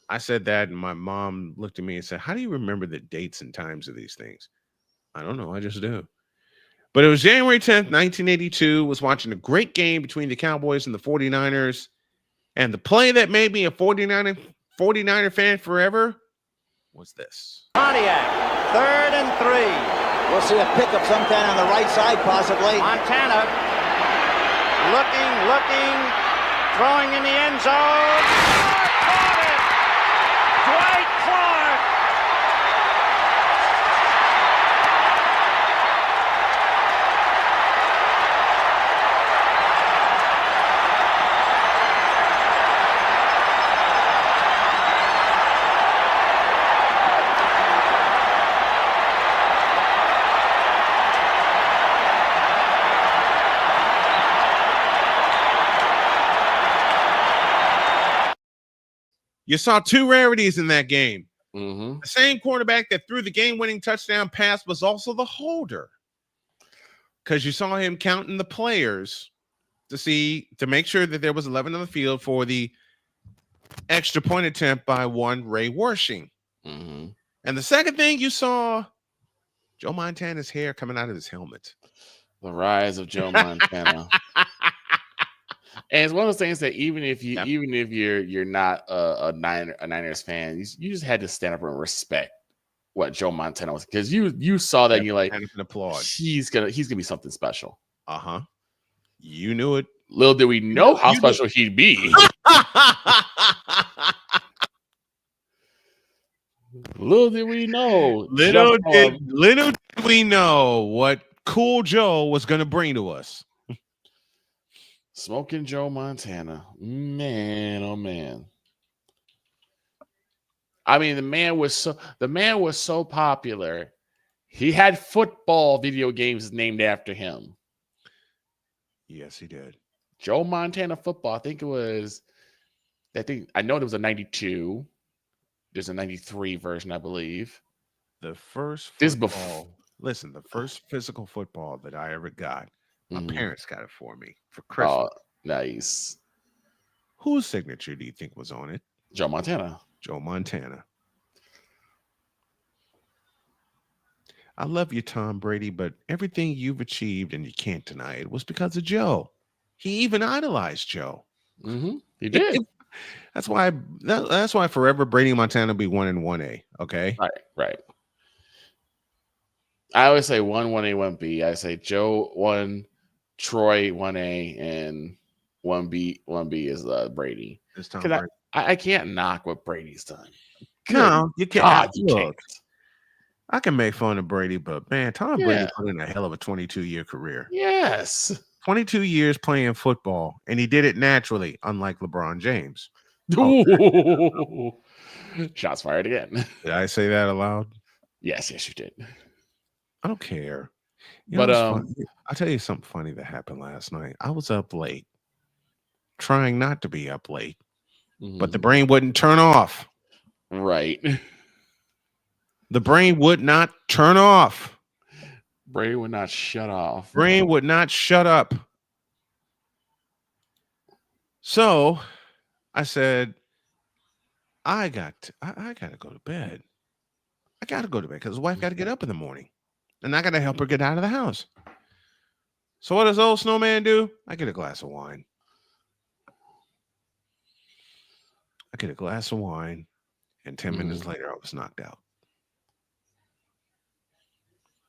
I said that, and my mom looked at me and said, how do you remember the dates and times of these things? I don't know. I just do. But it was January 10th, 1982. Was watching a great game between the Cowboys and the 49ers. And the play that made me a 49er fan forever was this. Pontiac, 3rd and 3. We'll see a pickup sometime on the right side, possibly. Montana looking, throwing in the end zone. Caught it! Dwight Clark! You saw two rarities in that game. Mm-hmm. The same quarterback that threw the game-winning touchdown pass was also the holder, because you saw him counting the players to make sure that there was 11 on the field for the extra point attempt by one Ray Wershing. Mm-hmm. And the second thing you saw, Joe Montana's hair coming out of his helmet. The rise of Joe Montana. And it's one of those things that even if you're not a Niners fan, you just had to stand up and respect what Joe Montana was, because you saw that and you're like, applaud. He's gonna be something special. Uh-huh. You knew it. Little did we know how special he'd Little did we know. Little did we know what Cool Joe was going to bring to us. Smoking Joe Montana. Man, oh man. I mean, the man was so popular. He had football video games named after him. Yes, he did. Joe Montana football. I know there was a 92. There's a 93 version, I believe. The first football. Listen, the first physical football that I ever got, my parents got it for me for Christmas. Oh, nice. Whose signature do you think was on it? Joe Montana. Joe Montana. I love you, Tom Brady, but everything you've achieved, and you can't deny it, was because of Joe. He even idolized Joe. Mm-hmm. He did. That's why forever Brady and Montana will be 1 and 1A. Okay. Right. I always say 1A, 1B. I say Joe 1, Troy 1A, and 1B is Brady. It's Tom Brady. I can't knock what Brady's done. No, you can't. God, you can't. I can make fun of Brady, but man, Tom Brady put in a hell of a 22-year career. Yes. 22 years playing football, and he did it naturally, unlike LeBron James. Ooh. Shots fired again. Did I say that aloud? Yes, you did. I don't care. But I'll tell you something funny that happened last night. I was up late, trying not to be up late, but the brain wouldn't turn off. Right. The brain would not turn off. Brain would not shut off. Brain would not shut up. So I said, I got to go to bed. I got to go to bed because the wife got to get up in the morning. And I got to help her get out of the house. So what does old Snowman do? I get a glass of wine. And 10 minutes later, I was knocked out.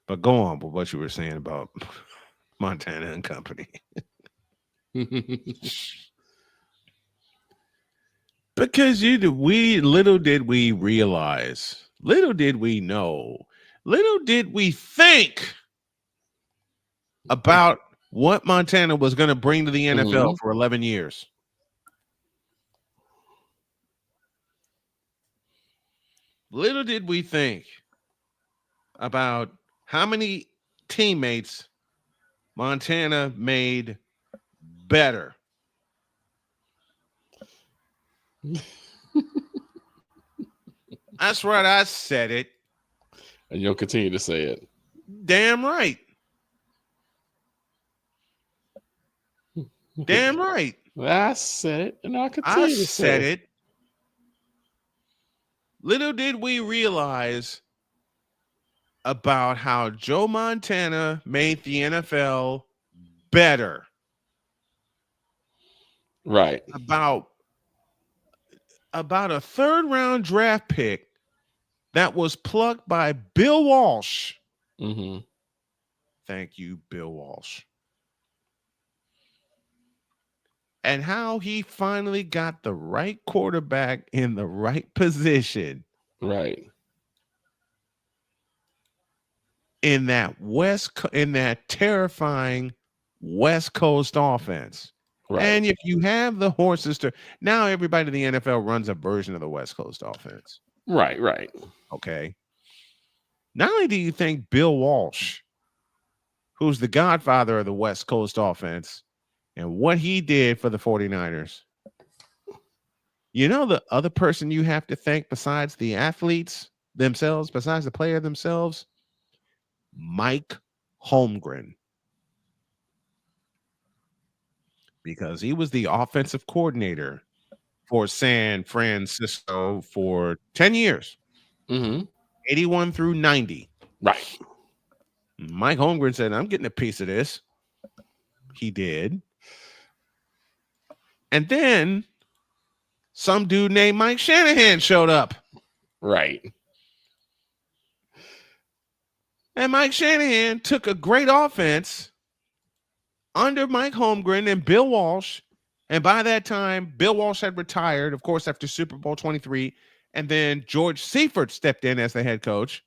But go on with what you were saying about Montana and company. Because little did we realize, little did we know, little did we think about what Montana was going to bring to the NFL for 11 years. Little did we think about how many teammates Montana made better. That's right. I said it. And you'll continue to say it. Damn right. Damn right. I said it, and I'll continue to say it. Little did we realize about how Joe Montana made the NFL better. Right. About a third-round draft pick that was plucked by Bill Walsh. Thank you, Bill Walsh. And how he finally got the right quarterback in the right position. Right. In that terrifying West Coast offense. Right. And if you have the horses now everybody in the NFL runs a version of the West Coast offense. Right. Okay. Not only do you think Bill Walsh, who's the godfather of the West Coast offense, and what he did for the 49ers, you know the other person you have to thank besides the athletes themselves, besides the player themselves? Mike Holmgren. Because he was the offensive coordinator for San Francisco for 10 years. 81 through 90. Right. Mike Holmgren said, I'm getting a piece of this. He did. And then some dude named Mike Shanahan showed up. Right. And Mike Shanahan took a great offense under Mike Holmgren and Bill Walsh. And by that time, Bill Walsh had retired, of course, after Super Bowl 23. and then George Seifert stepped in as the head coach.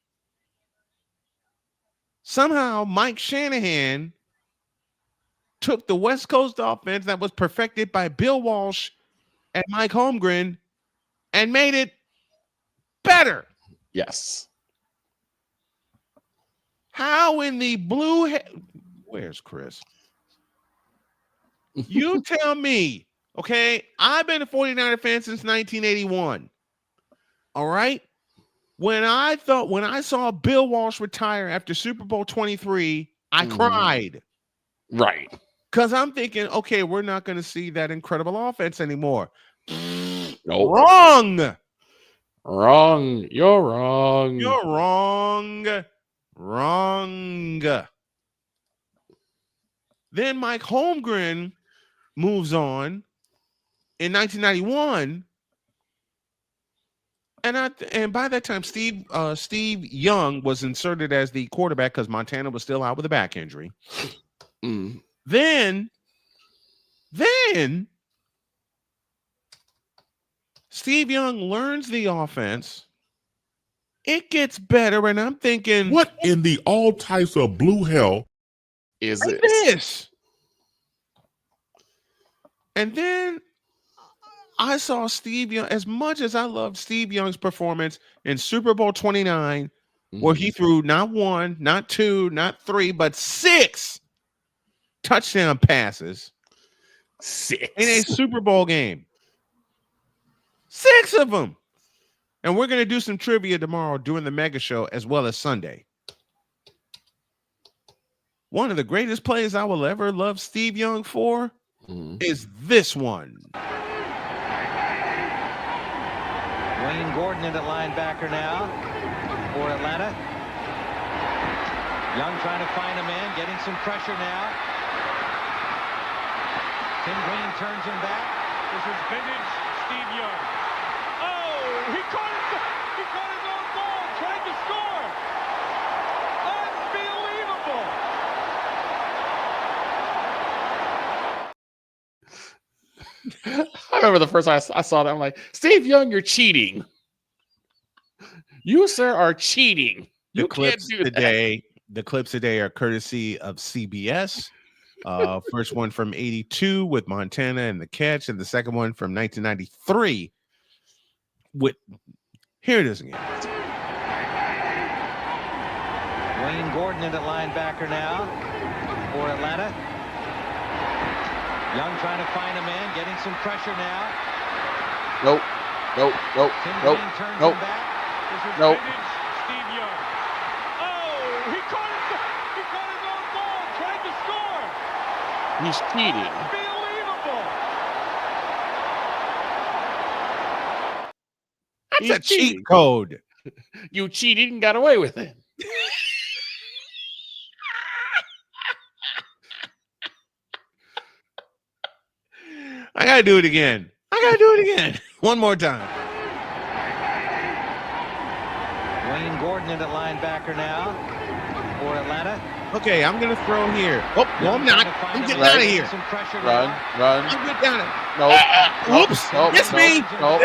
Somehow Mike Shanahan took the West Coast offense that was perfected by Bill Walsh and Mike Holmgren and made it better. Yes. How in the blue where's Chris? You tell me, okay? I've been a 49er fan since 1981. All right? When I saw Bill Walsh retire after Super Bowl 23, I cried. Right. Because I'm thinking, okay, we're not going to see that incredible offense anymore. Nope. Wrong. Wrong. You're wrong. You're wrong. Wrong. Then Mike Holmgren moves on in 1991. And by that time, Steve Young was inserted as the quarterback because Montana was still out with a back injury. Then Steve Young learns the offense. It gets better, and I'm thinking, what in the all types of blue hell is this? And then I saw Steve Young, as much as I loved Steve Young's performance in Super Bowl 29, where he threw not 1, not 2, not 3, but 6 touchdown passes. 6 in a Super Bowl game. 6 of them. And we're going to do some trivia tomorrow during the mega show as well as Sunday. One of the greatest plays I will ever love Steve Young for is this one. Wayne Gordon in at linebacker now for Atlanta. Young trying to find a man, getting some pressure now. Tim Green turns him back. This is vintage Steve Young. Oh, he caught his own ball, tried to score. Unbelievable. I remember the first time I saw that, I'm like, Steve Young, you're cheating. You, sir, are cheating. You can't do that. The clips today are courtesy of CBS. First one from 82 with Montana and the catch, and the second one from 1993 with, here it is again. Wayne Gordon in at linebacker now for Atlanta. Young trying to find a man, getting some pressure now. Nope. Tim Green turns him back. This is vintage Steve Young. Oh, he caught his own ball, tried to score. He's cheating. Unbelievable. That's a cheat code. You cheated and got away with it. I gotta do it again. One more time. Wayne Gordon in at linebacker now for Atlanta. Okay, I'm gonna throw here. Oh, no, I'm not. I'm getting out of here. Run. I'm good down it. Nope. Whoops. It's me. Nope.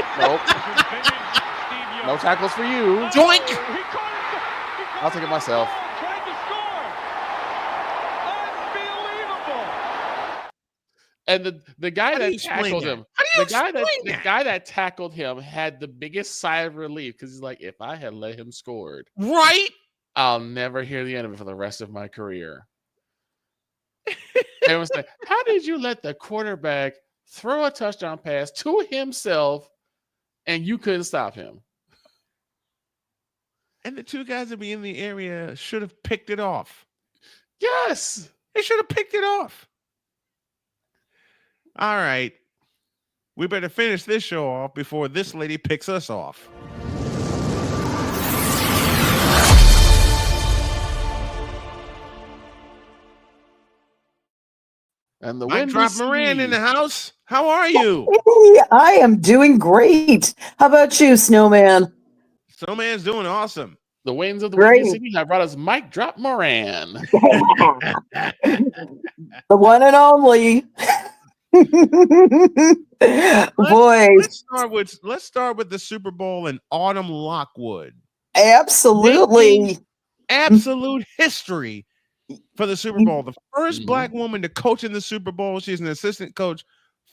No tackles for you. Joink. I'll take it myself. Tried to score. Unbelievable. And the guy that tackled him, the guy that tackled him had the biggest sigh of relief because he's like, if I had let him score, right, I'll never hear the end of it for the rest of my career. It was like, how did you let the quarterback throw a touchdown pass to himself and you couldn't stop him? And the two guys that be in the area should have picked it off. Yes. They should have picked it off. All right. We better finish this show off before this lady picks us off. And the Mike Drop Moran in the house. How are you? Hey, I am doing great. How about you, Snowman? Snowman's doing awesome. The winds of the Great. Windy City have brought us Mike Drop Moran. The one and only. Boy, Let's start with the Super Bowl and Autumn Lockwood. absolutely. Making absolute history for the Super Bowl. The first black woman to coach in the Super Bowl. She's an assistant coach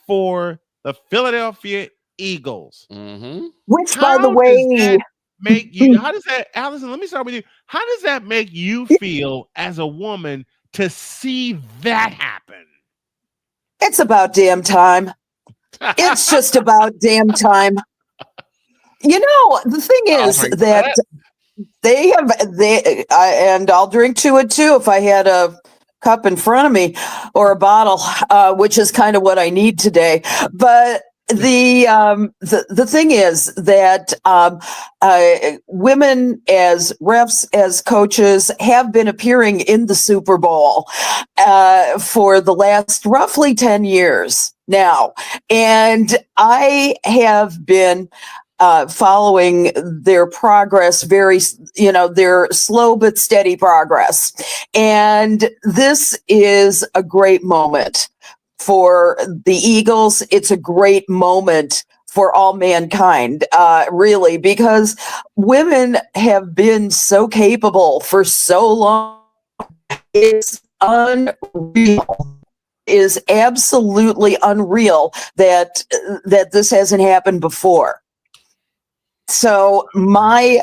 for the Philadelphia Eagles. Which, by the way, Does that make you? How does that, Allison? Let me start with you. How does that make you feel as a woman to see that happen? it's about damn time. It's just about damn time. You know, the thing is that and I'll drink to it too if I had a cup in front of me or a bottle, which is kind of what I need today. But the thing is that women as refs, as coaches, have been appearing in the Super Bowl for the last roughly 10 years now, and I have been following their progress, their slow but steady progress. And this is a great moment for the Eagles. It's a great moment for all mankind, really, because women have been so capable for so long. It's unreal. Is absolutely unreal that this hasn't happened before. So my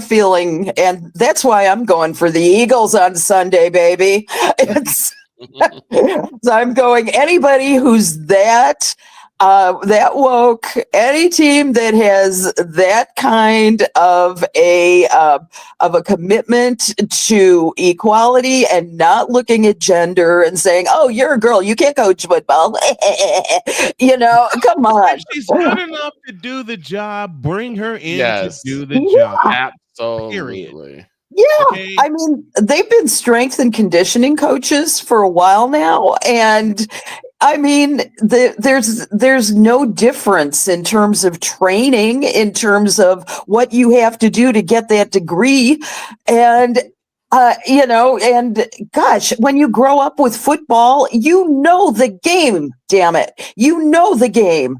feeling, and that's why I'm going for the Eagles on Sunday, baby. It's so I'm going anybody who's that woke, any team that has that kind of a commitment to equality and not looking at gender and saying, "Oh, you're a girl, you can't coach football." Come on. If she's good enough to do the job, bring her in to do the job. Absolutely. Yeah, Okay. I mean, they've been strength and conditioning coaches for a while now, and I mean, there's no difference in terms of training, in terms of what you have to do to get that degree, and and gosh, when you grow up with football, you know the game. Damn it, you know the game.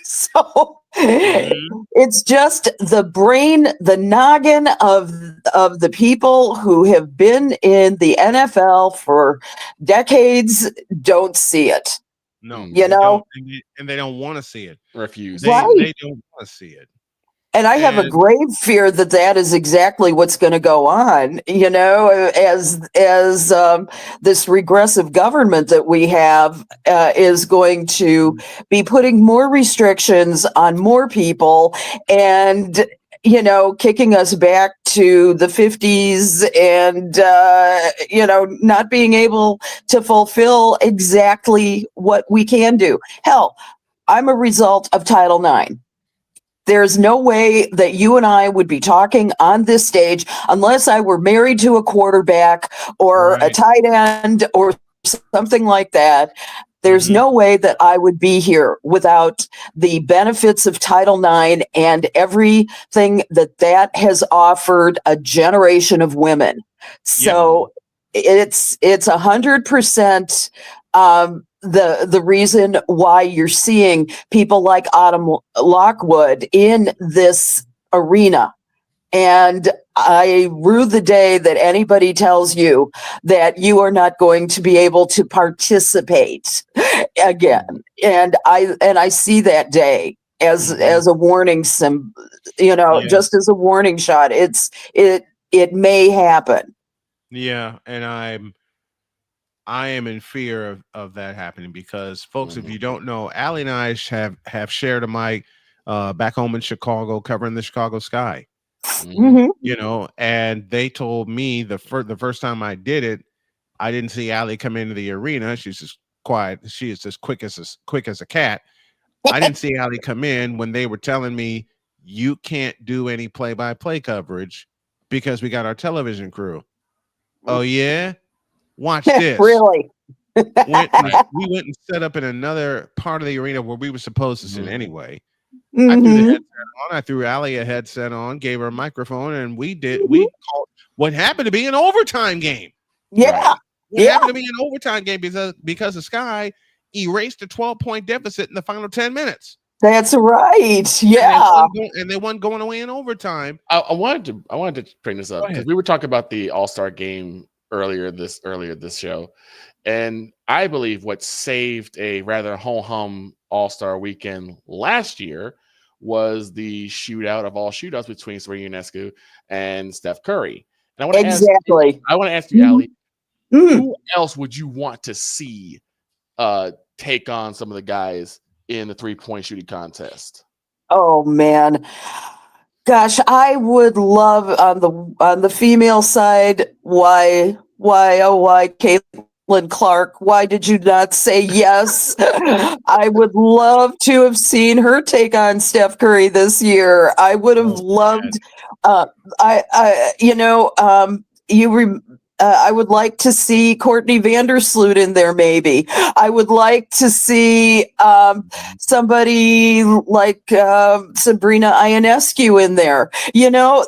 So it's just the brain, the noggin of the people who have been in the NFL for decades don't see it. No, you know, and they don't want to see it. Refuse. They don't want to see it. And I have a grave fear that is exactly what's going to go on, as this regressive government that we have is going to be putting more restrictions on more people and, kicking us back to the 50s and, not being able to fulfill exactly what we can do. Hell, I'm a result of Title IX. There's no way that you and I would be talking on this stage unless I were married to a quarterback or a tight end or something like that. There's no way that I would be here without the benefits of Title IX and everything that has offered a generation of women. So it's 100%. The reason why you're seeing people like Autumn Lockwood in this arena. And I rue the day that anybody tells you that you are not going to be able to participate again. And I see that day as a warning just as a warning shot. It may happen. Yeah, and I am in fear of that happening because, folks, if you don't know, Allie and I have shared a mic back home in Chicago covering the Chicago Sky. And they told me the first time I did it, I didn't see Allie come into the arena. She's just quiet. She is as quick as a cat. I didn't see Allie come in when they were telling me you can't do any play-by-play coverage because we got our television crew. Oh yeah. Watch this. Really? We went and set up in another part of the arena where we were supposed to sit anyway. I threw the headset on. I threw Allie a headset on, gave her a microphone, and we called what happened to be an overtime game. Yeah. What happened to be an overtime game because the Sky erased a 12-point deficit in the final 10 minutes. That's right. Yeah. And they won going away in overtime. I wanted to bring this up because we were talking about the All-Star game earlier this show, and I believe what saved a rather ho-hum All-Star weekend last year was the shootout of all shootouts between Serena Ionescu and Steph Curry. And I want to ask you, Allie, who else would you want to see take on some of the guys in the 3-point shooting contest? Oh man. Gosh, I would love on the female side, why Caitlin Clark, why did you not say yes? I would love to have seen her take on Steph Curry this year. I would have loved I would like to see Courtney Vandersloot in there, maybe. I would like to see somebody like Sabrina Ionescu in there.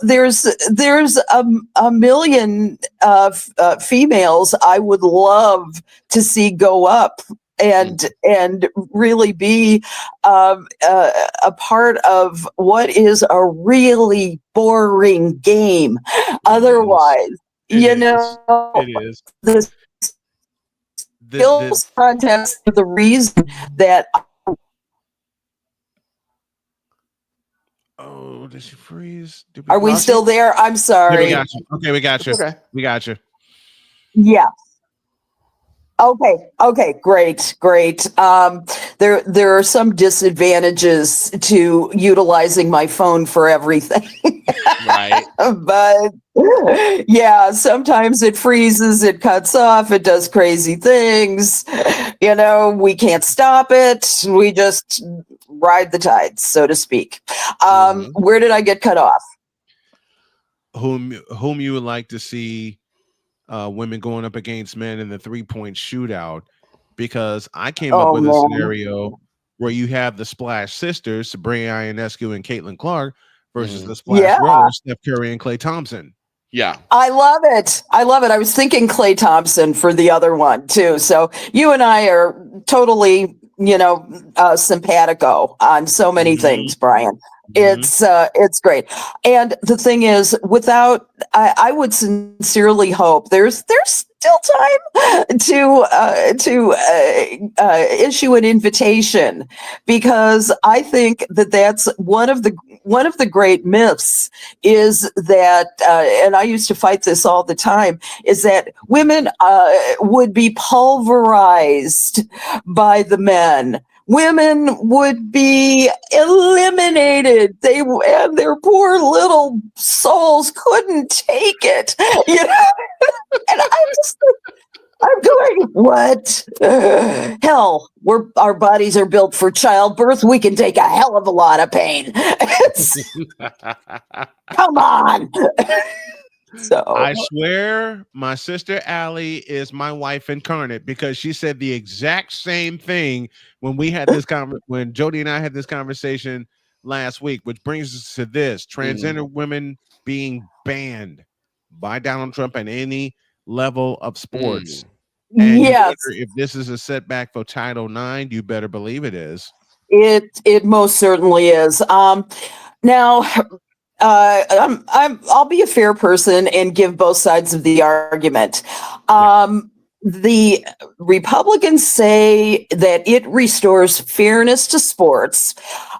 There's a million females I would love to see go up and really be a part of what is a really boring game. Otherwise, it is. The skills contest is the reason that. Oh, did she freeze? Are we still there? I'm sorry. Yeah, we got you. Okay, we got you. Okay. We got you. Yeah. Okay, great. There are some disadvantages to utilizing my phone for everything. Right. But yeah, sometimes it freezes, it cuts off, it does crazy things. We can't stop it. We just ride the tides, so to speak. Where did I get cut off? Whom you would like to see women going up against men in the 3-point shootout, because I came up with a scenario where you have the Splash Sisters, Sabrina Ionescu and Caitlin Clark, versus the Splash Brothers, Steph Curry and Klay Thompson. Yeah. I love it. I was thinking Klay Thompson for the other one too. So you and I are totally, simpatico on so many things, Brian. It's great. And the thing is, I would sincerely hope there's still time to issue an invitation, because I think that's one of the great myths is that, and I used to fight this all the time, is that women would be pulverized by the men. Women would be eliminated. And their poor little souls couldn't take it, And I'm going, what? Hell, our bodies are built for childbirth. We can take a hell of a lot of pain. Come on. So I swear my sister Allie is my wife incarnate, because she said the exact same thing when we had this when Jody and I had this conversation last week, which brings us to this: transgender women being banned by Donald Trump in any level of sports. And yes, if this is a setback for Title IX, you better believe it is. It most certainly is. Now, I'll be a fair person and give both sides of the argument. The Republicans say that it restores fairness to sports.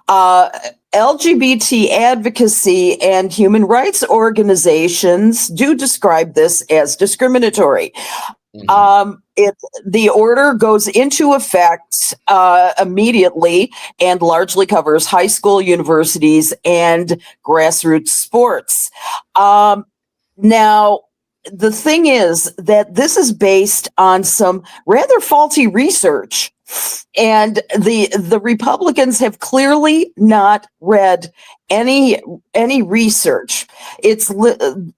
LGBT advocacy and human rights organizations do describe this as discriminatory. The order goes into effect immediately and largely covers high school, universities, and grassroots sports. Now, the thing is that this is based on some rather faulty research, and the Republicans have clearly not read any research. It's limited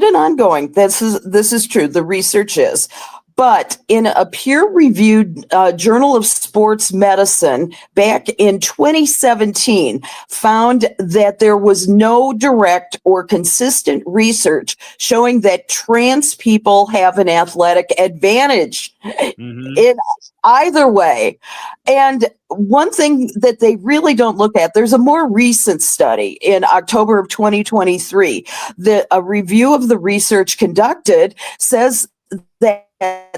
and ongoing. This is true. The research is, But in a peer-reviewed Journal of Sports Medicine back in 2017, found that there was no direct or consistent research showing that trans people have an athletic advantage in either way. And one thing that they really don't look at, there's a more recent study in October of 2023 that a review of the research conducted says that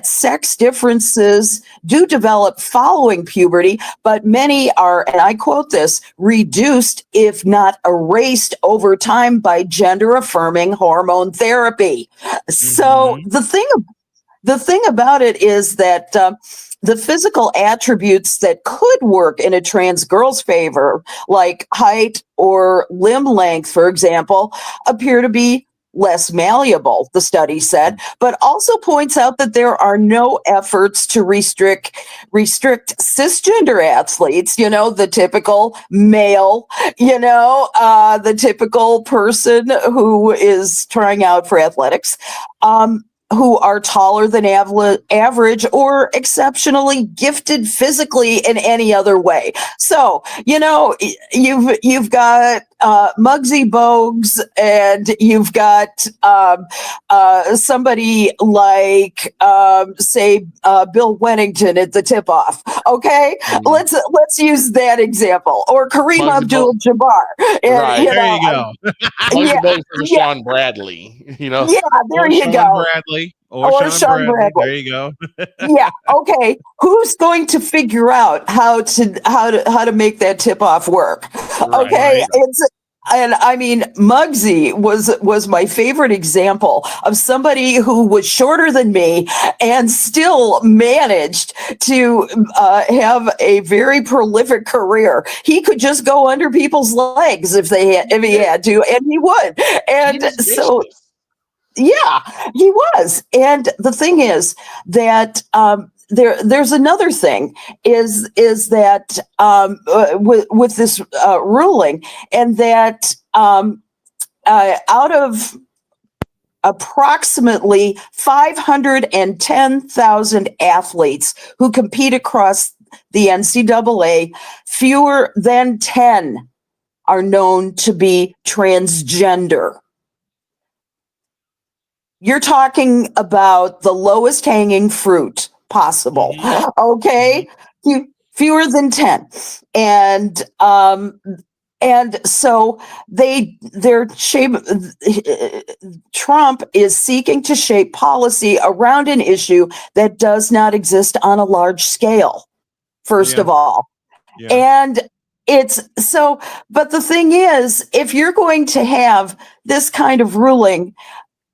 sex differences do develop following puberty, but many are, and I quote this, reduced, if not erased over time by gender affirming hormone therapy. So the thing about it is that the physical attributes that could work in a trans girl's favor, like height or limb length, for example, appear to be less malleable, the study said, but also points out that there are no efforts to restrict cisgender athletes, the typical male, the typical person who is trying out for athletics, who are taller than average or exceptionally gifted physically in any other way. So, you've got Muggsy Bogues, and you've got somebody like, say, Bill Wennington at the tip-off. Okay, let's use that example, or Kareem Abdul-Jabbar. Right. There you go. Sean Bradley. Yeah, there or you Sean go. Bradley. Or Sean Bradley. There you go. Yeah. Okay. Who's going to figure out how to make that tip-off work? Okay. Right. And I mean, Muggsy was my favorite example of somebody who was shorter than me and still managed to have a very prolific career. He could just go under people's legs if he had to, and he would. And so, yeah, he was. And the thing is that there's another thing is that with this ruling, and that out of approximately 510,000 athletes who compete across the NCAA, fewer than 10 are known to be transgender. You're talking about the lowest hanging fruit possible. Okay. Fewer than 10. And so Trump is seeking to shape policy around an issue that does not exist on a large scale, first of all. Yeah. And but the thing is, if you're going to have this kind of ruling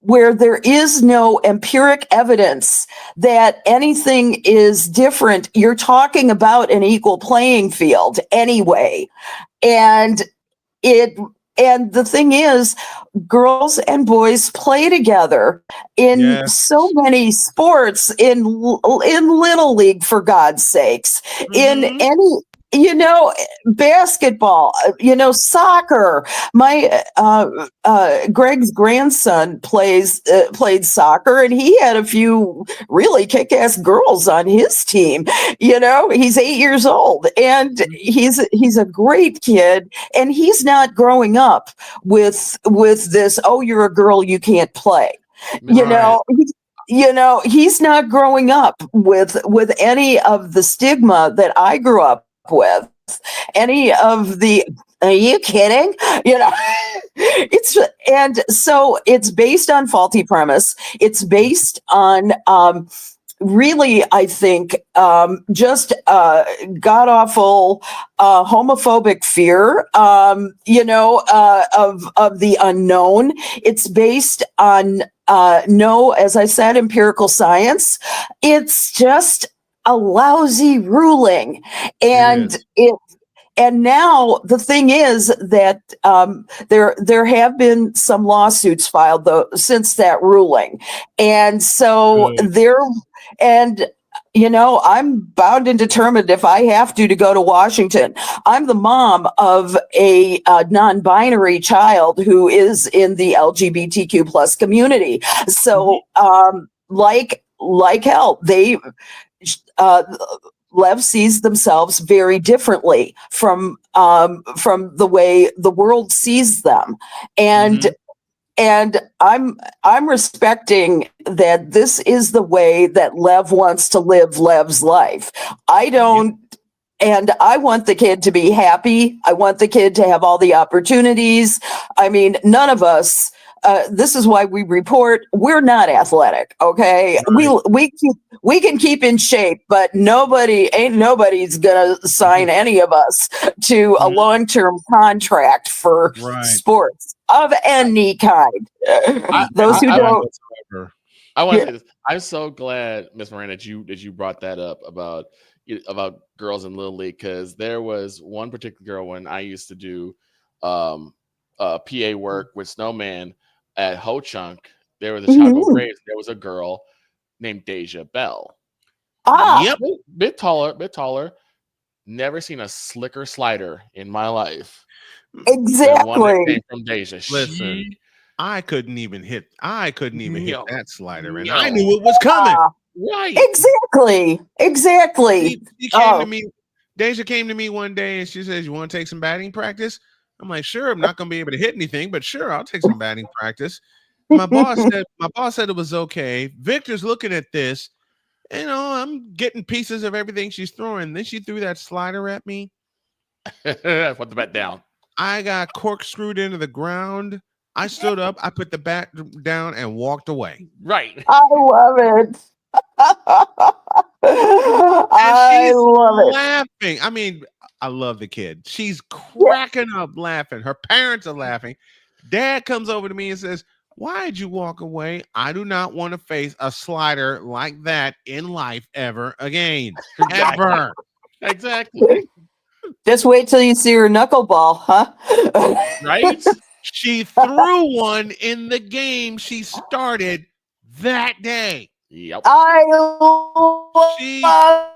where there is no empiric evidence that anything is different, you're talking about an equal playing field anyway. And the thing is, girls and boys play together in so many sports, in Little League, for God's sakes, in any, basketball, soccer. My Greg's grandson played soccer, and he had a few really kick-ass girls on his team. He's 8 years old, and he's a great kid, and he's not growing up with this, oh, you're a girl, you can't play. He's not growing up with any of the stigma that I grew up with, any of the, are you kidding? It's based on faulty premise. It's based on really, I think, just god-awful homophobic fear, of the unknown. It's based on no, as I said, empirical science. It's just a lousy ruling. And and now the thing is that there have been some lawsuits filed since that ruling. And so I'm bound and determined, if I have to go to Washington. I'm the mom of a non-binary child who is in the LGBTQ plus community. So like like hell. Lev sees themselves very differently from the way the world sees them, and I'm respecting that this is the way that Lev wants to live Lev's life. I don't. And I want the kid to be happy. I want the kid to have all the opportunities. I mean, none of us. This is why we report. We're not athletic, okay? Right. We can keep in shape, but nobody's gonna sign any of us to a long-term contract for sports of any kind. Those who don't. I want to say this. I'm so glad, Miss Moran, that you brought that up about girls in Little League, because there was one particular girl when I used to do PA work with Snowman at Ho Chunk. There was a Chicago Graves. There was a girl named Deja Bell. Yep, bit taller. Never seen a slicker slider in my life. Exactly. One that came from Deja. Listen, I couldn't even hit that slider, and I knew it was coming. Right. Exactly. She came to me. Deja came to me one day and she says, "You want to take some batting practice?" I'm like, "Sure, I'm not going to be able to hit anything, but sure, I'll take some batting practice." My boss said it was okay. Victor's looking at this. I'm getting pieces of everything she's throwing. Then she threw that slider at me. Put the bat down. I got corkscrewed into the ground. I stood up, I put the bat down and walked away. Right. I love it. I love it. Laughing. I mean, I love the kid. She's cracking up laughing. Her parents are laughing. Dad comes over to me and says, "Why'd you walk away? I do not want to face a slider like that in life ever again." Ever. Exactly. Just wait till you see her knuckleball, huh? Right? She threw one in the game she started that day. Yep. I love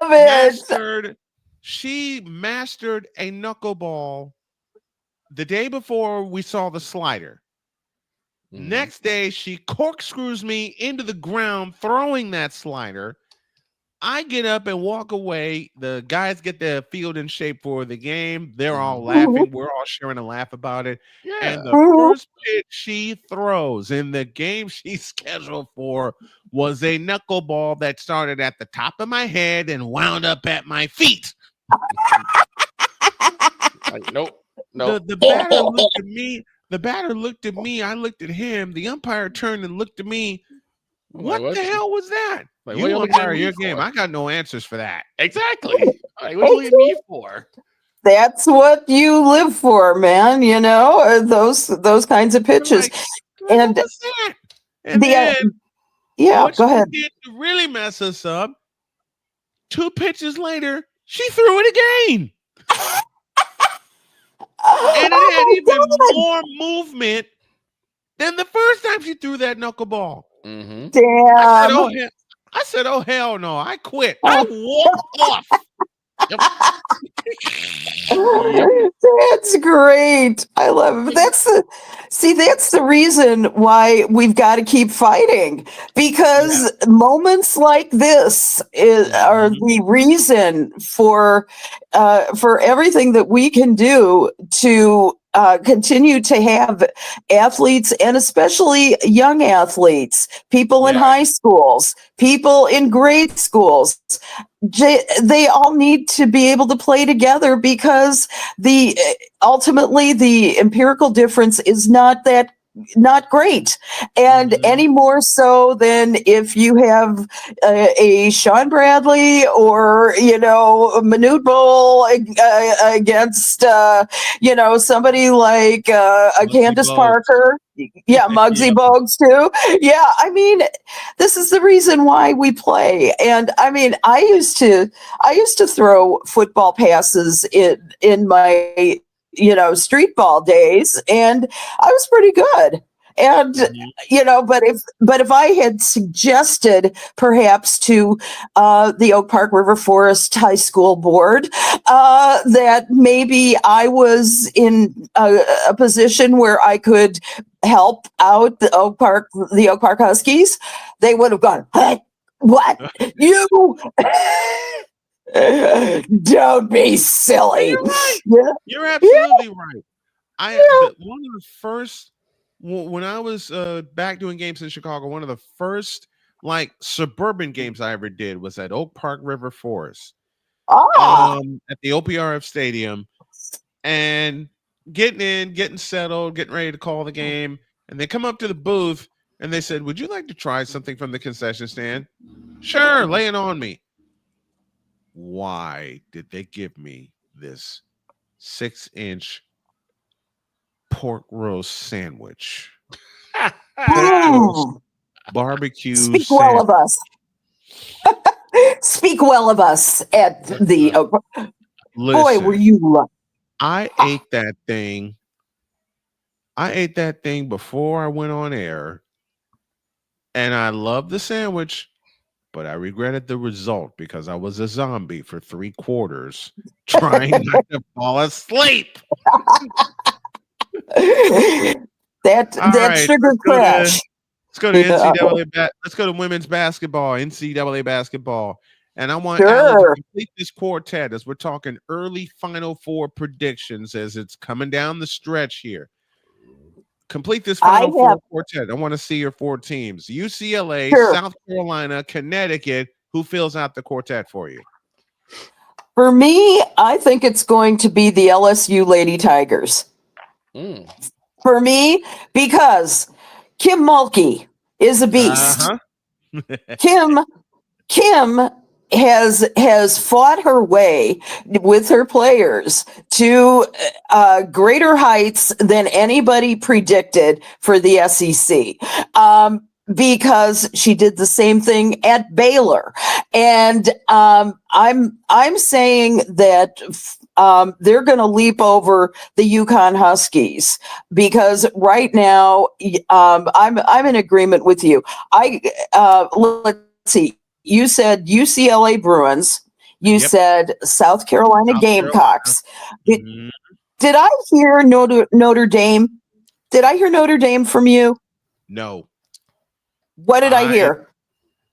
it. She mastered a knuckleball the day before we saw the slider. Next day, she corkscrews me into the ground, throwing that slider. I get up and walk away. The guys get their field in shape for the game. They're all laughing. We're all sharing a laugh about it. Yeah. And the first pitch she throws in the game she's scheduled for was a knuckleball that started at the top of my head and wound up at my feet. Like, nope. The batter looked at me. The batter looked at me. I looked at him. The umpire turned and looked at me. What the hell was that? Like, you umpire your game. I got no answers for that. Exactly. Like, what are you leaving me for? That's what you live for, man. Those kinds of pitches. What was that? And then, go ahead. Did to really mess us up, 2 pitches later, she threw it again. And it had even more movement than the first time she threw that knuckleball. Mm-hmm. Damn. I said, oh, hell no. I quit. I walked off. That's great. I love it. That's the reason why we've got to keep fighting, because moments like this are the reason for everything that we can do to continue to have athletes, and especially young athletes, people in high schools, people in grade schools. They all need to be able to play together, because ultimately the empirical difference is not great, and any more so than if you have a Sean Bradley or Manute Bull against somebody like a Candace Parker. Yeah, Muggsy Bogues too. Yeah, I mean, this is the reason why we play. And I mean, I used to throw football passes in my street ball days, and I was pretty good. And but if I had suggested perhaps to the Oak Park River Forest High School board that maybe I was in a position where I could help out the Oak Park Huskies, they would have gone, "Hey, What? You don't be silly. You're right. Yeah. You're absolutely right. One of the first when I was back doing games in Chicago, one of the first like suburban games I ever did was at Oak Park River Forest. At the OPRF Stadium, and getting settled, getting ready to call the game, and they come up to the booth and they said, "Would you like to try something from the concession stand?" Sure, lay it on me. Why did they give me this 6-inch pork roast sandwich? Pork roast barbecue Speak sandwich. well of us. Speak well of us at the. Boy, were you lucky. I ate that thing. I ate that thing before I went on air, and I loved the sandwich, but I regretted the result because I was a zombie for 3 quarters trying not to fall asleep. that sugar crash. Let's go to NCAA. Let's go to women's basketball, NCAA basketball. And I want Allie to complete this quartet as we're talking early Final Four predictions as it's coming down the stretch here. Complete this Final Four quartet. I want to see your 4 teams: UCLA, South Carolina, Connecticut. Who fills out the quartet for you? For me, I think it's going to be the LSU Lady Tigers. For me, because Kim Mulkey is a beast. Kim has fought her way with her players to greater heights than anybody predicted for the SEC. Because she did the same thing at Baylor, and I'm saying that they're going to leap over the UConn Huskies because right now I'm in agreement with you. Let's see. You said UCLA Bruins. You said South Carolina Gamecocks. Did I hear Notre Dame? Did I hear Notre Dame from you? No. What did I hear?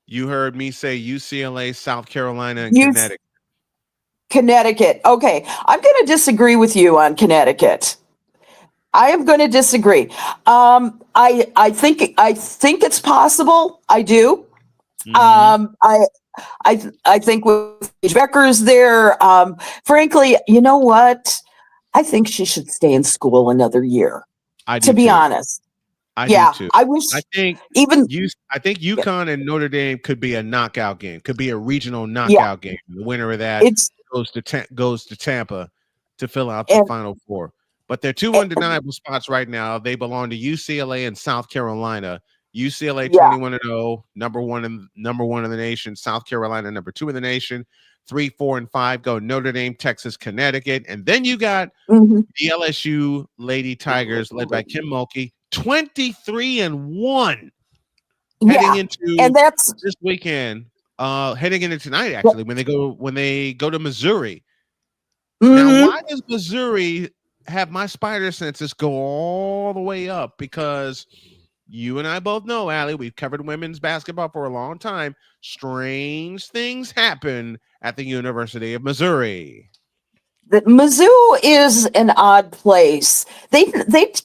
You heard me say UCLA, South Carolina, and Connecticut. Connecticut. Okay. I'm going to disagree with you on Connecticut. I am going to disagree. I think it's possible. I do. I think with Becker's there, frankly, you know what? I think she should stay in school another year. To be honest. I do too. I wish. I think UConn and Notre Dame could be a knockout game. Could be a regional knockout game. The winner of that goes to Tampa to fill out the Final Four. But they're 2 undeniable spots right now. They belong to UCLA and South Carolina. UCLA 21-0, number one in the nation. South Carolina number 2 in the nation. 3, 4, and 5 go Notre Dame, Texas, Connecticut, and then you got the LSU Lady Tigers led by Kim Mulkey, 23-1, heading into this weekend. Heading into tonight, actually, when they go to Missouri. Now, why does Missouri have my spider senses go all the way up? Because you and I both know, Allie, we've covered women's basketball for a long time. Strange things happen at the University of Missouri. Mizzou is an odd place. They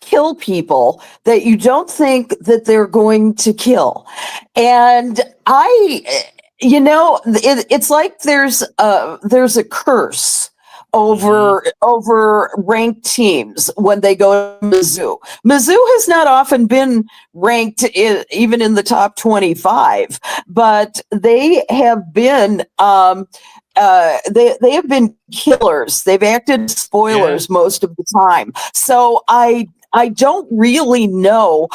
kill people that you don't think that they're going to kill. And it's like there's a curse over ranked teams when they go to Mizzou. Mizzou has not often been ranked even in the top 25, but they have been they have been killers. They've acted spoilers most of the time. So I don't really know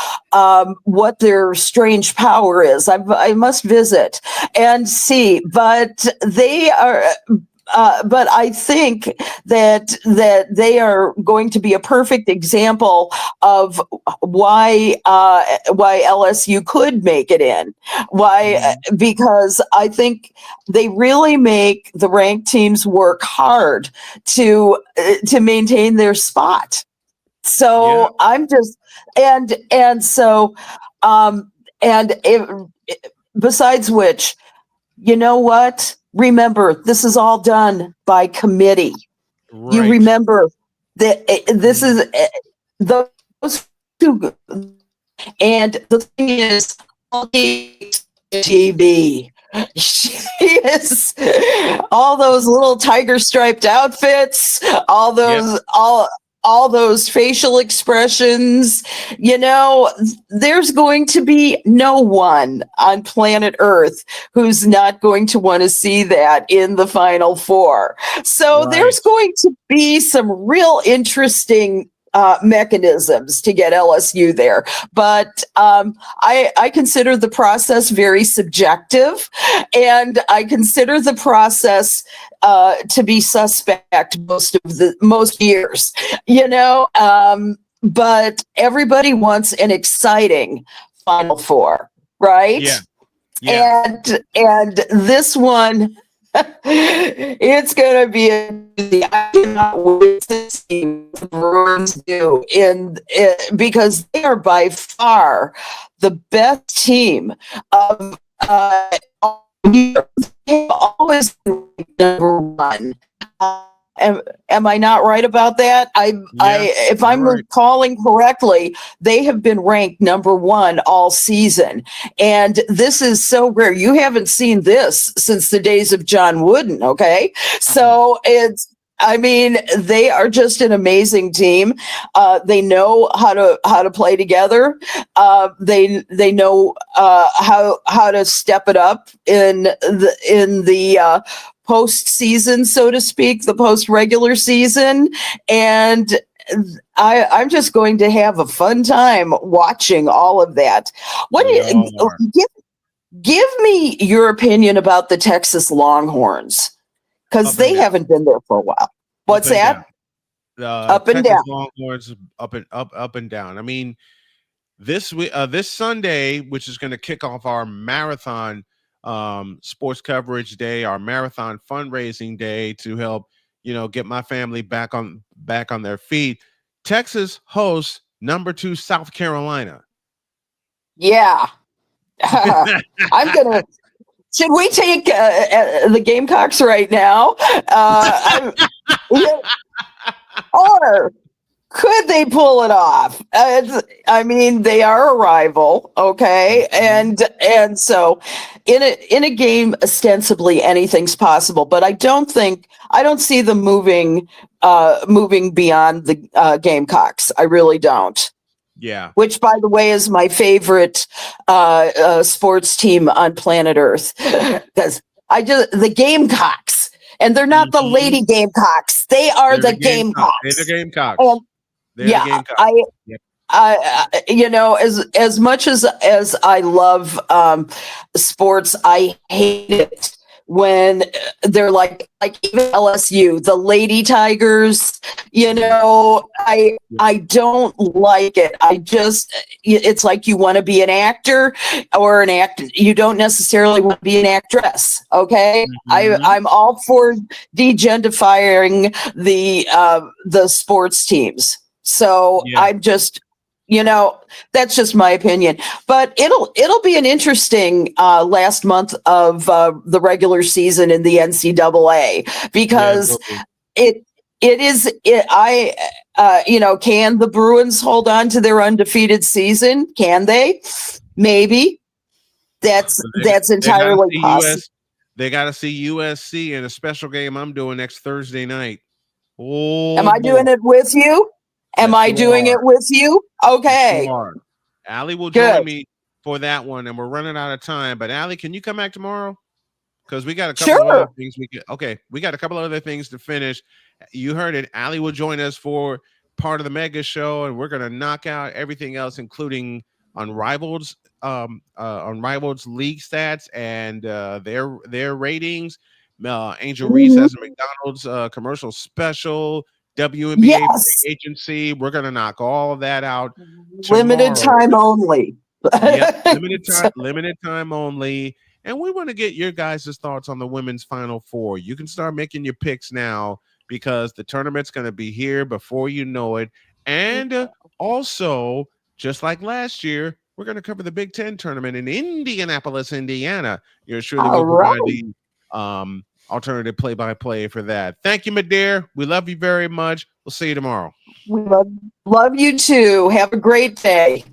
what their strange power is. I must visit and see, but they are. But I think that they are going to be a perfect example of why LSU could make it in. Because I think they really make the ranked teams work hard to maintain their spot. So I'm just besides which. you know what? Remember, this is all done by committee. Right. You remember that this is those two, and the thing is, TV. Yes, all those little tiger striped outfits, all those all those facial expressions. You know, there's going to be no one on planet Earth who's not going to want to see that in the Final Four. So there's going to be some real interesting mechanisms to get LSU there. But I consider the process very subjective, and I consider the process to be suspect most years, you know. But everybody wants an exciting Final Four, right? Yeah. And this one, it's gonna be I cannot wait to see what the Bruins do because they are by far the best team of they've always been number one. Am I not right about that? If I'm recalling correctly, they have been ranked number one all season. And this is so rare. You haven't seen this since the days of John Wooden, okay? So they are just an amazing team. They know how to play together. They know how to step it up in the postseason, so to speak, the post-regular season. And I'm just going to have a fun time watching all of that. Give me your opinion about the Texas Longhorns, because they haven't been there for a while. What's that? Up and Texas down. Longhorns up and down. I mean, this Sunday, which is going to kick off our marathon sports coverage day, our marathon fundraising day to help, get my family back on their feet. Texas hosts number 2 South Carolina. Yeah. Should we take the Gamecocks right now? Or could they pull it off? They are a rival, okay, and so in a game, ostensibly anything's possible. But I don't see them moving beyond the Gamecocks. I really don't. Yeah. Which, by the way, is my favorite sports team on planet Earth, because the Gamecocks, and they're not the Lady Gamecocks. They are the Gamecocks. They're the Gamecocks. As much as I love sports, I hate it when they're like even LSU, the Lady Tigers. I don't like it. It's like you want to be an actor or an actor. You don't necessarily want to be an actress. Okay. I'm all for degenderifying the sports teams. So I'm just, that's just my opinion. But it'll be an interesting last month of the regular season in the NCAA, because can the Bruins hold on to their undefeated season? Can they? Maybe. That's entirely possible. They got to see USC in a special game I'm doing next Thursday night. Oh, am I doing it with you? It with you? Okay. Allie will join me for that one, and we're running out of time. But Allie, can you come back tomorrow? Because we got a couple of other things we got a couple of other things to finish. You heard it. Allie will join us for part of the mega show, and we're gonna knock out everything else, including Unrivaled league stats and their ratings. Angel Reese has a McDonald's commercial special. WNBA free agency. We're gonna knock all of that out. Limited time only. Limited time only. And we want to get your guys' thoughts on the women's Final Four. You can start making your picks now, because the tournament's going to be here before you know it. And also, just like last year, we're going to cover the Big Ten tournament in Indianapolis, Indiana. You're surely All will provide right. the alternative play-by-play for that. Thank you, my dear. We love you very much. We'll see you tomorrow. We love you too. Have a great day.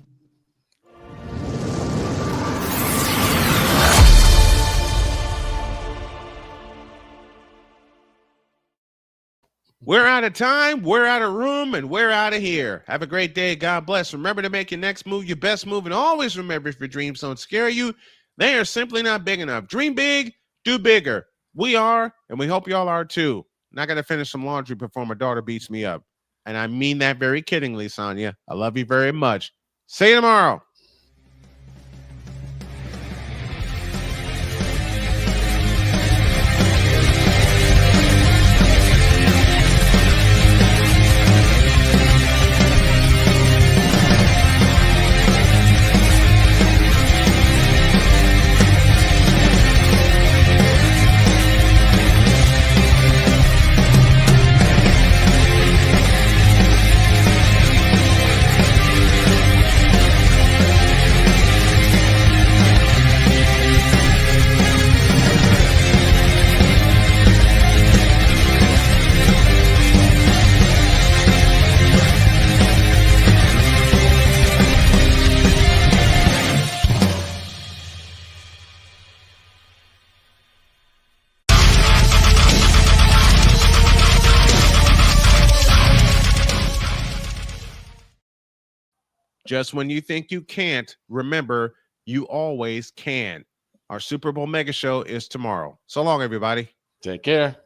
We're out of time, we're out of room, and we're out of here. Have a great day. God bless. Remember to make your next move your best move, and always remember, if your dreams don't scare you, they are simply not big enough. Dream big, do bigger. We are, and we hope y'all are too. Not going to finish some laundry before my daughter beats me up. And I mean that very kiddingly, Sonia. I love you very much. See you tomorrow. Just when you think you can't, remember, you always can. Our Super Bowl Mega Show is tomorrow. So long, everybody. Take care.